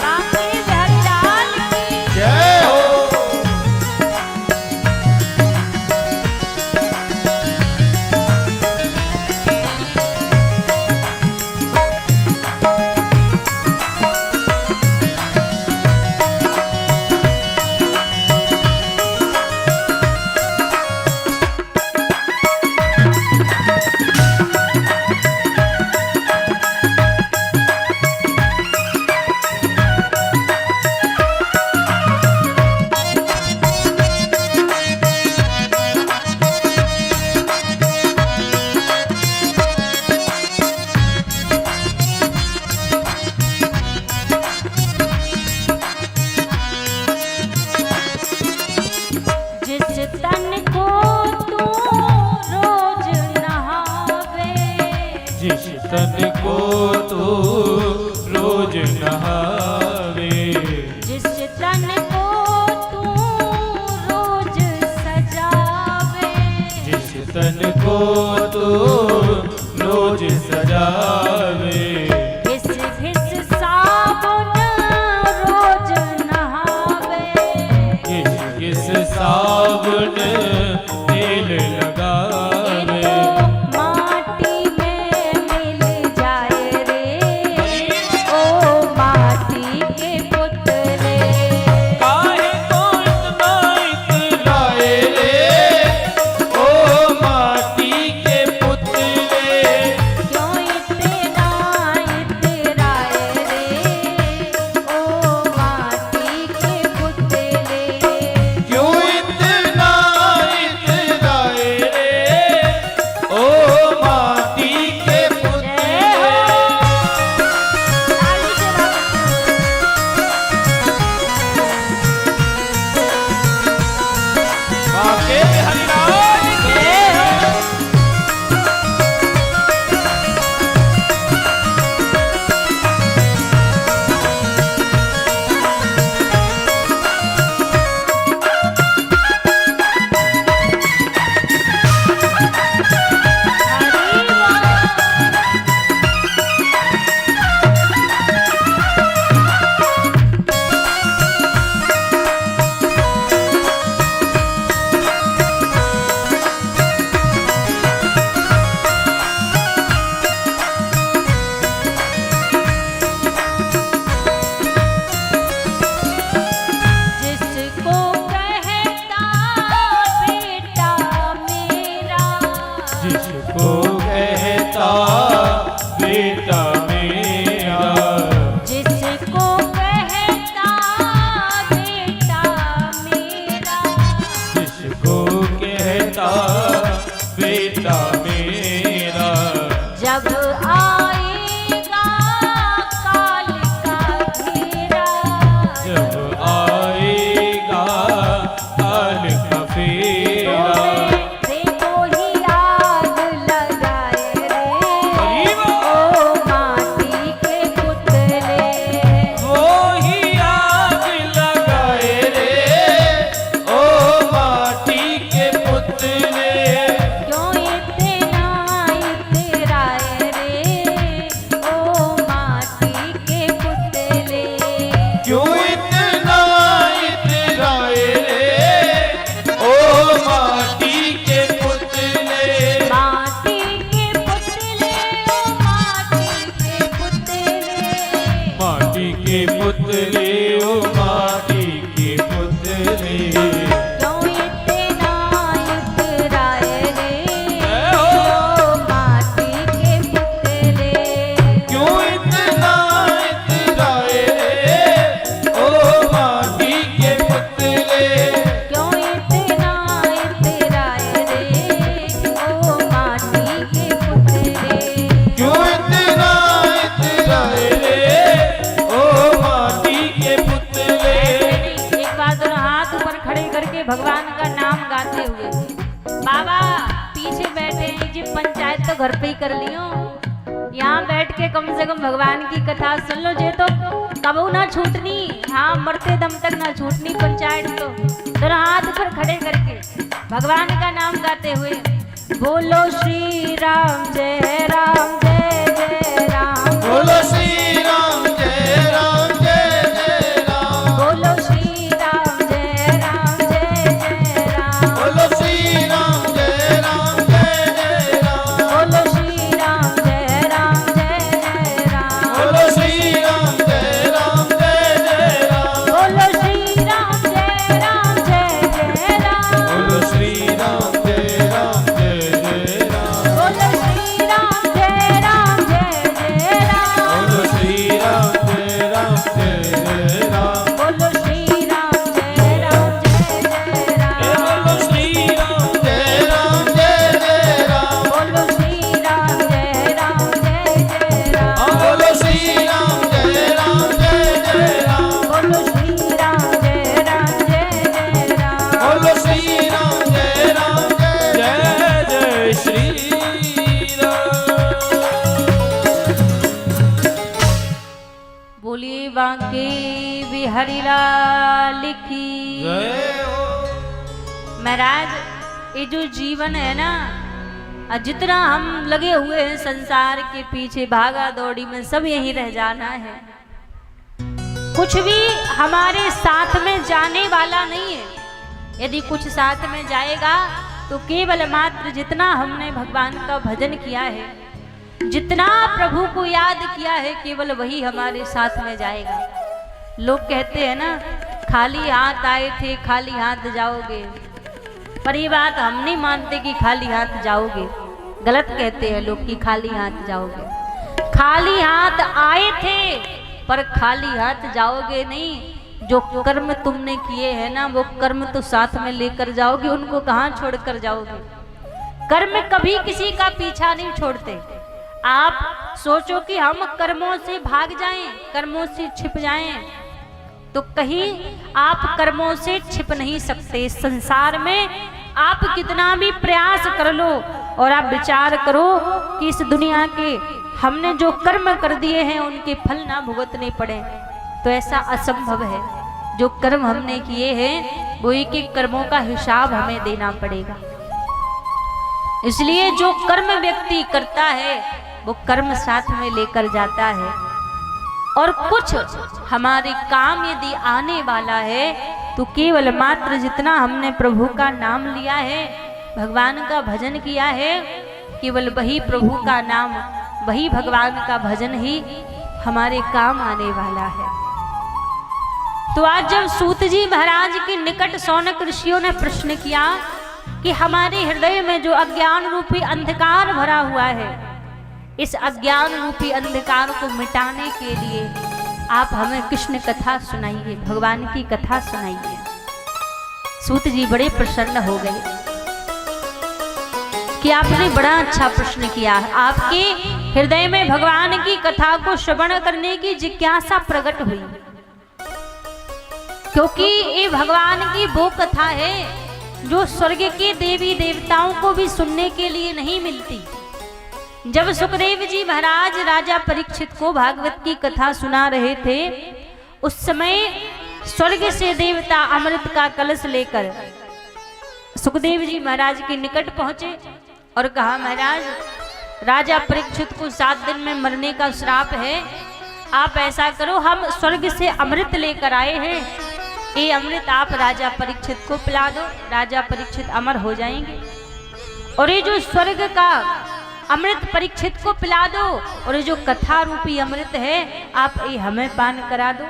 कांकरी बिहारी लाल की जय हो। जिस तन को तू रोज नहावे, जिस तन को तू रोज नहावे, जिस तन को तू रोज सजावे, जिस तन को तू रोज सजावे, घिस घिस साबुन रोज नहावे, किस किस साबुन तेल ये लगावे, तो माटी में मिल जाए रे, ओ माटी के पुतले, काहे को इतना इतराए रे, ओ माटी के पुतले, क्यों इतना पुतले ओ माटी के पुतले क्यों इतना इतराए रे ओ माटी के पुतले क्यों इतना इतराए रे ओ माटी के पुतले क्यों इतना इतराए रे ओ माटी के पुतले क्यों इतना इतराए रे ओ माटी के पुतले। एक बार दोनों हाथ ऊपर खड़े करके भगवान का नाम गाते हुए बाबा पीछे बैठे हैं जी, पंचायत तो घर पे ही कर लियो, यहाँ बैठ के कम से कम भगवान की कथा सुन लो, जे तो कबू ना छूटनी, हाँ मरते दम तक ना छूटनी पंचायत तो। दोनों हाथ ऊपर खड़े करके भगवान का नाम गाते हुए बोलो श्री राम जय राम जय जय राम बोलो श्री राम जय राम जय जय राम बोलो श्री राम जय राम जय जय राम बोलो श्री राम जय राम जय जय राम बोलो श्री राम जय राम जय जय राम बोलो श्री राम जय राम जय जय राम बोलो श्री राम जय राम जय जय राम बोलो श्री राम जय राम जय जय राम बोलो श्री राम जय राम जय जय राम बोलो श्री राम जय राम जय जय राम बोलो श्री राम जय राम जय जय राम बोलो श्री राम जय राम जय जय राम बोलो श्री राम जय राम जय जय राम बोलो श्री राम जय राम जय जय राम बोलो श्री राम जय राम जय जय राम बोलो श्री राम जय राम जय जय श्री राम। बोलिए बांके बिहारी लाल की जय हो महाराज। ये जो जीवन है ना, जितना हम लगे हुए हैं संसार के पीछे भागा दौड़ी में, सब यहीं रह जाना है। कुछ भी हमारे साथ में जाने वाला नहीं है। यदि कुछ साथ में जाएगा तो केवल मात्र जितना हमने भगवान का भजन किया है, जितना प्रभु को याद किया है, केवल वही हमारे साथ में जाएगा। लोग कहते हैं ना खाली हाथ आए थे खाली हाथ जाओगे, पर ये बात हम नहीं मानते कि खाली हाथ जाओगे। गलत कहते हैं लोग कि खाली हाथ जाओगे। खाली हाथ आए थे पर खाली हाथ जाओगे नहीं। जो कर्म तुमने किए हैं ना, वो कर्म तो साथ में लेकर जाओगे, उनको कहाँ छोड़कर जाओगे। कर्म कभी किसी का पीछा नहीं छोड़ते। आप सोचो कि हम कर्मों से भाग जाएं, कर्मों से छिप जाएं, तो कहीं आप कर्मों से छिप नहीं सकते। इस संसार में आप कितना भी प्रयास कर लो और आप विचार करो कि इस दुनिया के हमने जो कर्म कर दिए हैं उनके फल ना भुगतने पड़े, तो ऐसा असंभव है। जो कर्म हमने किए हैं वो एक एक कर्मों का हिसाब हमें देना पड़ेगा। इसलिए जो कर्म व्यक्ति करता है वो कर्म साथ में लेकर जाता है। और कुछ हमारे काम यदि आने वाला है तो केवल मात्र जितना हमने प्रभु का नाम लिया है, भगवान का भजन किया है, केवल वही प्रभु का नाम, वही भगवान का भजन ही हमारे काम आने वाला है। तो आज जब सूत जी महाराज के निकट शौनक ऋषियों ने प्रश्न किया कि हमारे हृदय में जो अज्ञान रूपी अंधकार भरा हुआ है, इस अज्ञान रूपी अंधकार को मिटाने के लिए आप हमें कृष्ण कथा सुनाइए, भगवान की कथा सुनाइए। सूत जी बड़े प्रसन्न हो गए कि आपने बड़ा अच्छा प्रश्न किया। आपके हृदय में भगवान की कथा को श्रवण करने की जिज्ञासा प्रकट हुई, क्योंकि ये भगवान की वो कथा है जो स्वर्ग के देवी देवताओं को भी सुनने के लिए नहीं मिलती। जब सुखदेव जी महाराज राजा परीक्षित को भागवत की कथा सुना रहे थे, उस समय स्वर्ग से देवता अमृत का कलश लेकर सुखदेव जी महाराज के निकट पहुंचे और कहा, महाराज राजा परीक्षित को 7 दिन में मरने का श्राप है, आप ऐसा करो, हम स्वर्ग से अमृत लेकर आए हैं, ये अमृत आप राजा परीक्षित को पिला दो, राजा परीक्षित अमर हो जाएंगे। और ये जो स्वर्ग का अमृत परीक्षित को पिला दो, और ये जो कथा रूपी अमृत है आप ये हमें पान करा दो।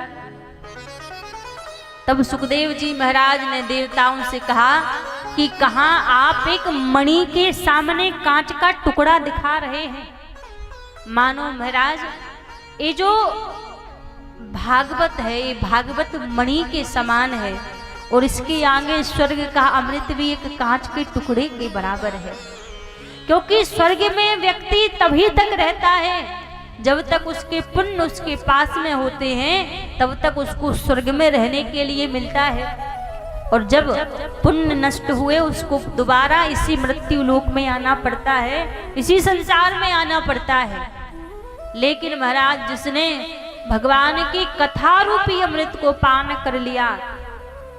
तब सुखदेव जी महाराज ने देवताओं से कहा कि कहाँ आप एक मणि के सामने कांच का टुकड़ा दिखा रहे हैं। मानो महाराज ये जो भागवत है, ये भागवत मणि के समान है और इसके आगे स्वर्ग का अमृत भी एक कांच के टुकड़े के बराबर है। क्योंकि स्वर्ग में व्यक्ति तभी तक रहता है जब तक उसके पुण्य उसके पास में होते हैं, तब तक उसको स्वर्ग में रहने के लिए मिलता है। और जब पुण्य नष्ट हुए उसको दोबारा इसी मृत्यु लोक में आना पड़ता है, इसी संसार में आना पड़ता है। लेकिन महाराज जिसने भगवान की कथा रूपी अमृत को पान कर लिया,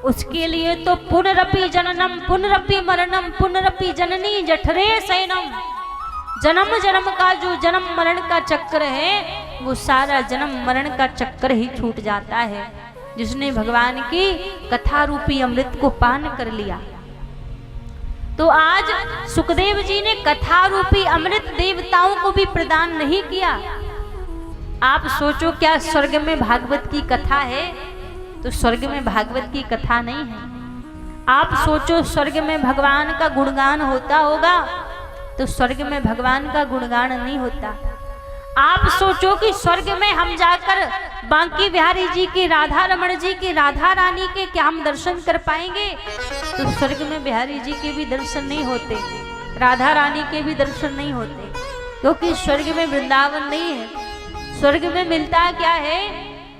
उसके लिए तो पुनरपि जननम पुनरपि मरणम पुनरपि जननी जठरे शयनम, जन्म जन्म का जो जन्म मरण का चक्र है वो सारा जन्म मरण का चक्र ही छूट जाता है जिसने भगवान की कथा रूपी अमृत को पान कर लिया। तो आज सुखदेव जी ने कथा रूपी अमृत देवताओं को भी प्रदान नहीं किया। आप सोचो क्या स्वर्ग में भागवत की कथा है? तो स्वर्ग में भागवत की कथा नहीं है। आप सोचो स्वर्ग में भगवान का गुणगान होता होगा? तो स्वर्ग में भगवान का गुणगान नहीं होता। आप सोचो कि स्वर्ग में हम जाकर बांकी बिहारी जी के, राधा रमण जी के, राधा रानी के क्या हम दर्शन कर पाएंगे? तो स्वर्ग में बिहारी जी के भी दर्शन नहीं होते, राधा रानी के भी दर्शन नहीं होते, क्योंकि स्वर्ग में वृंदावन नहीं है। स्वर्ग में मिलता क्या है?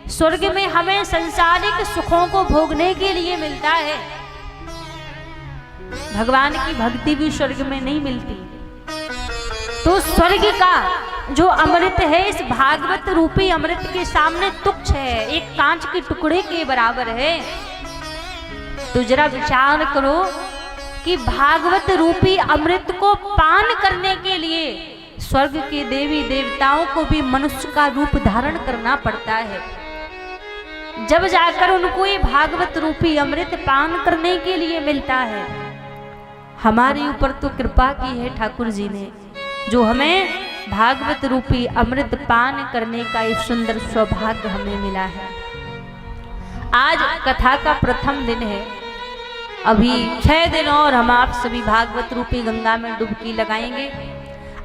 स्वर्ग में हमें संसारिक सुखों को भोगने के लिए मिलता है। भगवान की भक्ति भी स्वर्ग में नहीं मिलती। तो स्वर्ग का जो अमृत है इस भागवत रूपी अमृत के सामने तुच्छ है, एक कांच के टुकड़े के बराबर है। तो जरा विचार करो कि भागवत रूपी अमृत को पान करने के लिए स्वर्ग के देवी देवताओं को भी मनुष्य का रूप धारण करना पड़ता है। जब जाकर उनको ये भागवत रूपी अमृत पान करने के लिए मिलता है। हमारे ऊपर तो कृपा की है ठाकुर जी ने, जो हमें भागवत रूपी अमृत पान करने का एक सुंदर सौभाग्य हमें मिला है। आज कथा का प्रथम दिन है। अभी 6 दिन और हम आप सभी भागवत रूपी गंगा में डुबकी लगाएंगे।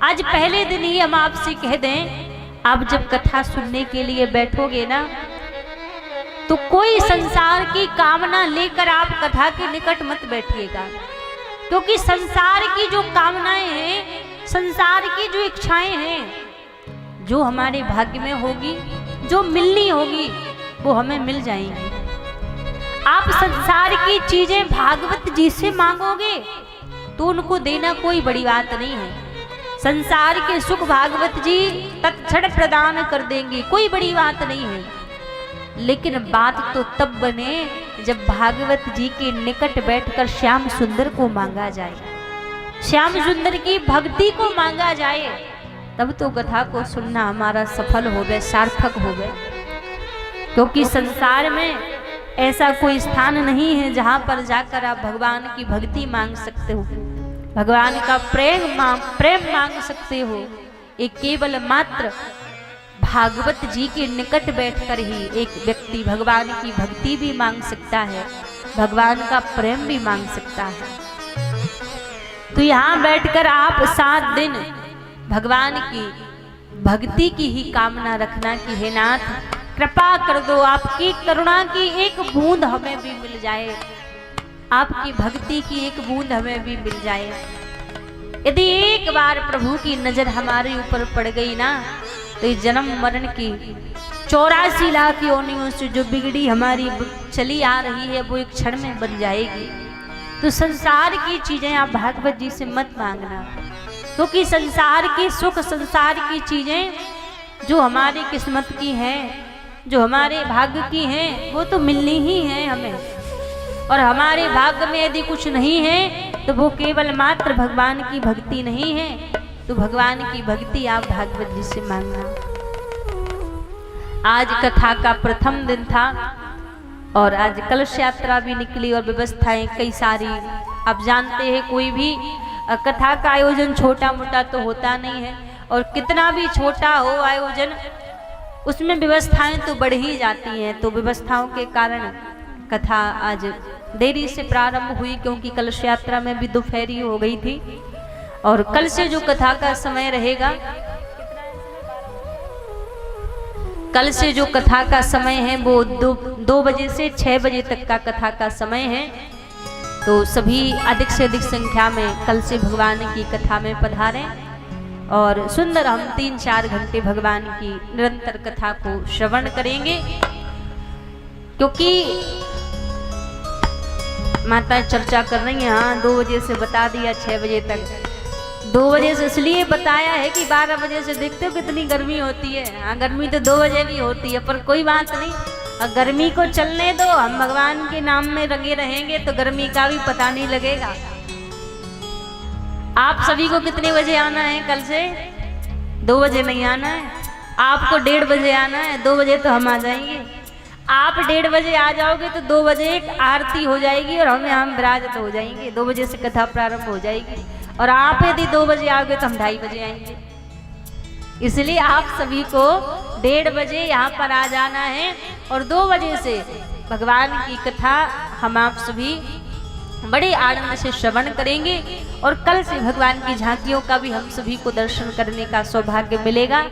आज पहले दिन ही हम आपसे कह दें, आप जब कथा सुनने के लिए बैठोगे ना, तो कोई संसार की कामना लेकर आप कथा के निकट मत बैठिएगा। क्योंकि संसार की जो कामनाएं हैं, संसार की जो इच्छाएं हैं, जो हमारे भाग्य में होगी, जो मिलनी होगी, वो हमें मिल जाएंगी। आप संसार की चीजें भागवत जी से मांगोगे तो उनको देना कोई बड़ी बात नहीं है। संसार के सुख भागवत जी तत्क्षण प्रदान कर देंगे, कोई बड़ी बात नहीं है। लेकिन बात तो तब बने जब भागवत जी के निकट बैठकर श्याम सुंदर को मांगा जाए, श्याम सुंदर की भक्ति को मांगा जाए, तब तो कथा को सुनना हमारा सफल हो गए, सार्थक हो गए। क्योंकि संसार में ऐसा कोई स्थान नहीं है जहां पर जाकर आप भगवान की भक्ति मांग सकते हो, भगवान का प्रेम मांग सकते हो। एक केवल मात्र भागवत जी के निकट बैठकर ही एक व्यक्ति भगवान की भक्ति भी मांग सकता है, भगवान का प्रेम भी मांग सकता है। तो यहाँ बैठकर आप 7 दिन भगवान की भक्ति की ही कामना रखना कि हे नाथ कृपा कर दो, आपकी करुणा की एक बूंद हमें भी मिल जाए, आपकी भक्ति की एक बूंद हमें भी मिल जाए। यदि एक बार प्रभु की नजर हमारे ऊपर पड़ गई ना, तो इस जन्म मरण की 84 लाख योनियों से जो बिगड़ी हमारी चली आ रही है वो एक क्षण में बन जाएगी। तो संसार की चीजें आप भागवत जी से मत मांगना, क्योंकि संसार की सुख, संसार की चीजें जो हमारी किस्मत की हैं, जो हमारे भाग्य की हैं, वो तो मिलनी ही है हमें। और हमारे भाग्य में यदि कुछ नहीं है तो वो केवल मात्र भगवान की भक्ति नहीं है। तो भगवान की भक्ति आप भागवत जी से मांगना। आज कथा का प्रथम दिन था और आज कलश यात्रा भी निकली और व्यवस्थाएं कई सारी। आप जानते हैं कोई भी कथा का आयोजन छोटा मोटा तो होता नहीं है, और कितना भी छोटा हो आयोजन उसमें व्यवस्थाएं तो बढ़ ही जाती हैं। तो व्यवस्थाओं के कारण कथा आज देरी से प्रारंभ हुई क्योंकि कलश यात्रा में भी दोपहरी हो गई थी। और कल से जो कथा का समय रहेगा, कल से जो कथा का समय है वो 2 बजे से 6 बजे तक का कथा का समय है। तो सभी अधिक से अधिक संख्या में कल से भगवान की कथा में पधारें और सुंदर हम 3-4 घंटे भगवान की निरंतर कथा को श्रवण करेंगे। क्योंकि माता चर्चा कर रही हैं, हाँ 2 बजे से बता दिया 6 बजे तक। 2 बजे से इसलिए बताया है कि 12 बजे से देखते हो कितनी गर्मी होती है। हाँ गर्मी तो 2 बजे भी होती है, पर कोई बात नहीं, गर्मी को चलने दो। हम भगवान के नाम में लगे रहेंगे तो गर्मी का भी पता नहीं लगेगा। आप सभी को कितने बजे आना है कल से? 2 बजे नहीं आना है, आपको 1:30 बजे आना है। 2 बजे तो हम आ जाएंगे। आप 1:30 बजे आ जाओगे तो 2 बजे एक आरती हो जाएगी और हम यहाँ विराजित हो जाएंगे। 2 बजे से कथा प्रारंभ हो जाएगी। और आप यदि 2 बजे आओगे तो हम 2:30 बजे आएंगे। इसलिए आप सभी को 1:30 बजे यहाँ पर आ जाना है और 2 बजे से भगवान की कथा हम आप सभी बड़े आनंद से श्रवण करेंगे। और कल से भगवान की झांकियों का भी हम सभी को दर्शन करने का सौभाग्य मिलेगा।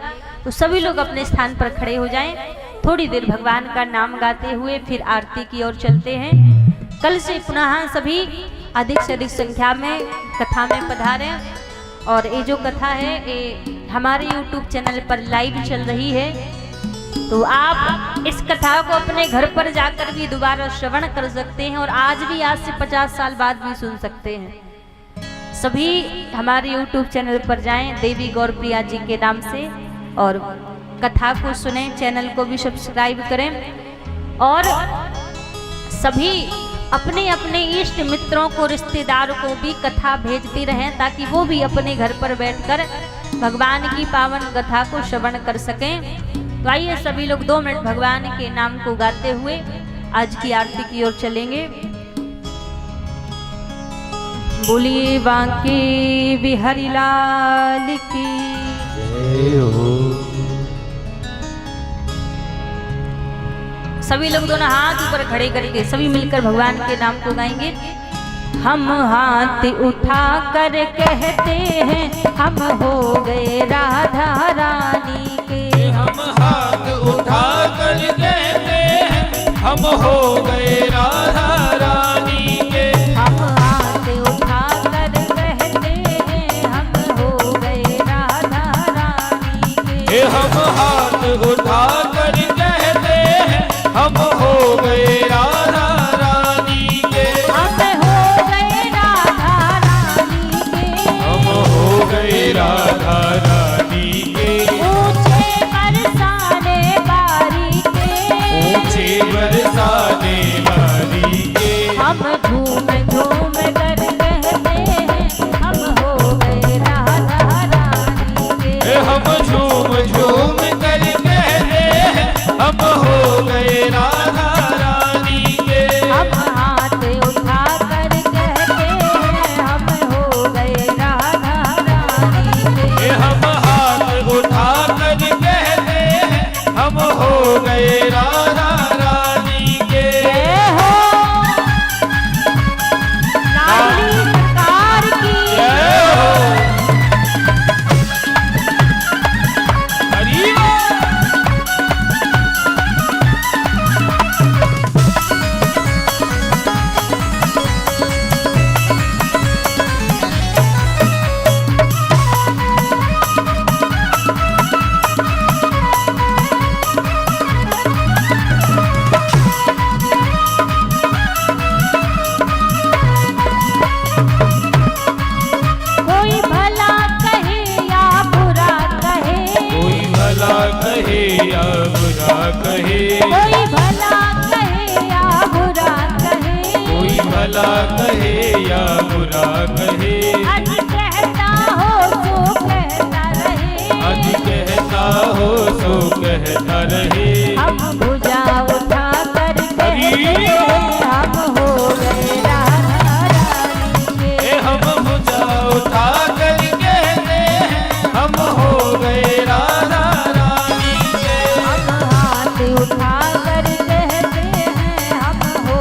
तो सभी लोग अपने स्थान पर खड़े हो जाएं। थोड़ी देर भगवान का नाम गाते हुए फिर आरती की ओर चलते हैं। कल से पुनः सभी अधिक से अधिक संख्या में कथा में पधारें। और ये जो कथा है ये हमारे YouTube चैनल पर लाइव चल रही है। तो आप इस कथा को अपने घर पर जाकर भी दोबारा श्रवण कर सकते हैं और आज से 50 साल बाद भी सुन सकते हैं। सभी हमारे YouTube चैनल पर जाएं देवी गौरप्रिया जी के नाम से और कथा को सुने। चैनल को भी सब्सक्राइब करें और सभी अपने अपने इष्ट मित्रों को, रिश्तेदारों को भी कथा भेजते रहें ताकि वो भी अपने घर पर बैठकर भगवान की पावन कथा को श्रवण कर सकें। तो आइए सभी लोग 2 मिनट भगवान के नाम को गाते हुए आज की आरती की ओर चलेंगे। बोलिए बांके बिहारी लाल की जय हो। सभी लोग दोनों हाथ ऊपर खड़े करके सभी मिलकर भगवान के नाम को गाएंगे। हम हाथ उठा कर कहते हैं हम हो गए राधा रानी के। हम हाथ उठा कर कहते हैं हम हो गए राधा रानी के। हम हाथ उठा कर कहते हैं हम हो गए राधा रानी के। हम हाथ उठा कर कहते हैं हम हो गए राधा रानी के। हम हो गए राधा रानी के। हम हो गए राधा रानी के। ऊंचे बरसाने बारी के। ऊंचे बरसाने बारी के। हम झूम झूम कर कहते हैं हम हो गए राधा रानी के। हम झूम झूम कर कहते हैं हम हो गए राधा रानी के। हम हाथ उठा कर कहते हैं हम हो गए राधा रानी के। हम हाथ उठा कर कहते हैं हम हो गए राधा रानी के। जय हो लाडली सरकार की जय हो। हरि बोल। कोई भला कहे या बुरा कहे। कोई भला कहे या बुरा कहे। कोई भला कहे या बुरा कहे। कोई भला कहे या बुरा कहे। आज कहता हो सो कहता रहे। आज कहता हो सो कहता रहे। हम भुजा उठा कर कहते हरि हैं हम हो गए राधा रानी के। हम भुजा उठा कर कहते हैं हम हो गए राधा रानी के। हम हाथ उठा कर कहते हैं हम हो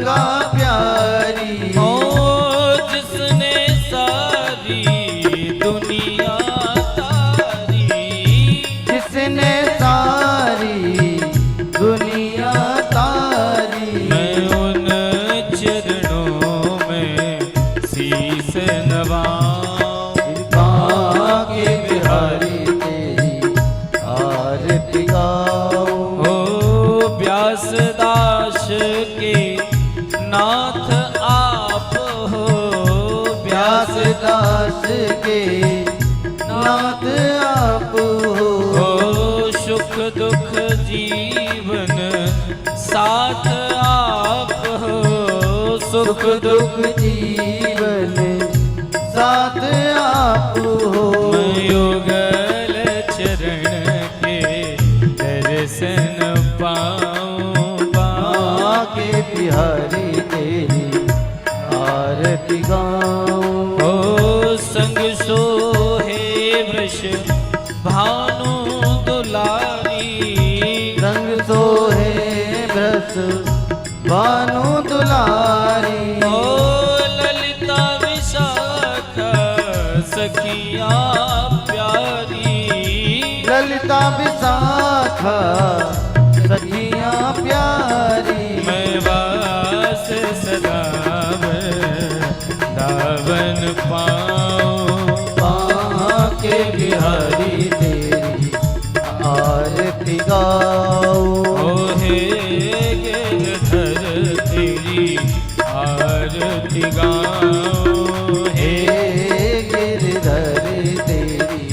गंगा प्यारी। ओ जिसने सारी दुनिया तारी, जिसने सारी दुनिया तारी। मैं उन चरणों में शीस नवाऊं। बांके बिहारी तेरी आरती गाऊं। ओ व्यासदास के नाथ आप हो, व्यासदास के नाथ आप हो। ओ सुख दुख जीवन साथ आप हो, सुख दुख जीवन साथ आप हो। मैं युगल चरण के दर्शन पाऊं। बांके बिहारी तेरी आरती गाऊं। ओ संग सोहे वृष भानु दुलारी, रंग सोहे ब्रस भानु दुलारी। ओ ललिता विशाखा सखियां प्यारी, ललिता विशाखा सखियां प्यारी। मैं वास सदा दावन पाऊं। बांके बिहारी तेरी आरती गाऊं। ओ हे गिरधर तेरी आरती गाऊं। हे गिरधर तेरी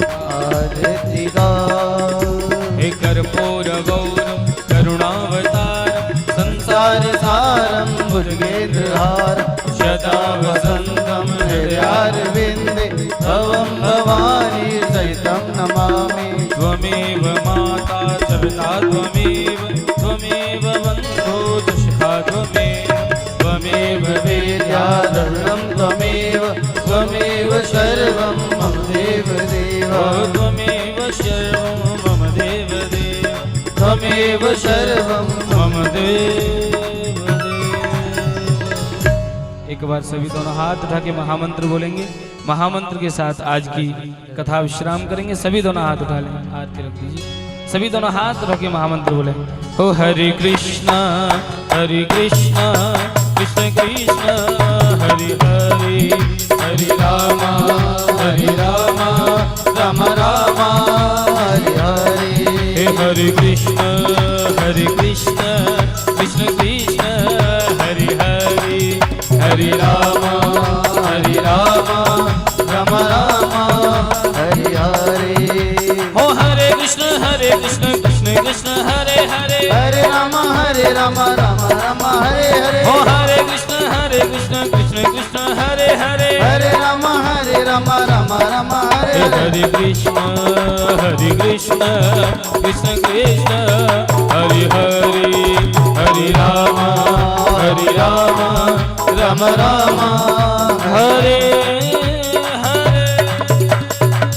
आरती गाऊं। हे कर्पूर गौरम करुणावतारम संसार संसार सारं भुजगेन्द्रहारं सदा वसन्तं हृदयारविन्दे भवं भवानी सहितं नमामि। त्वमेव माता च पिता त्वमेव, त्वमेव बन्धो च शिखा त्वमेव, त्वमेव वेद्या धर्मं त्वमेव, त्वमेव सर्वं मम देवदेव। त्वमेव सर्वं मम देवदेव, त्वमेव सर्वं मम देवदेव। एक बार सभी दोनों हाथ उठा के महामंत्र बोलेंगे। महामंत्र के साथ आज की कथा विश्राम करेंगे। सभी दोनों हाथ उठा लें, आरती रख दीजिए। सभी दोनों हाथ उठा के महामंत्र बोले। ओ हरे कृष्णा कृष्ण कृष्ण हरि हरि, हरि रामा राम राम हरि हरि। हे हरे कृष्ण कृष्ण कृष्ण हरि हरि, हरि राम राम राम हरि हरि। ओ हरे कृष्ण कृष्ण कृष्ण हरे हरे, हरे राम राम राम हरे हरे। ओ हरे कृष्ण कृष्ण कृष्ण हरे हरे, हरे राम राम राम हरे हे हरे। हरे कृष्ण कृष्ण कृष्ण हरि हरि, हरि राम राम राम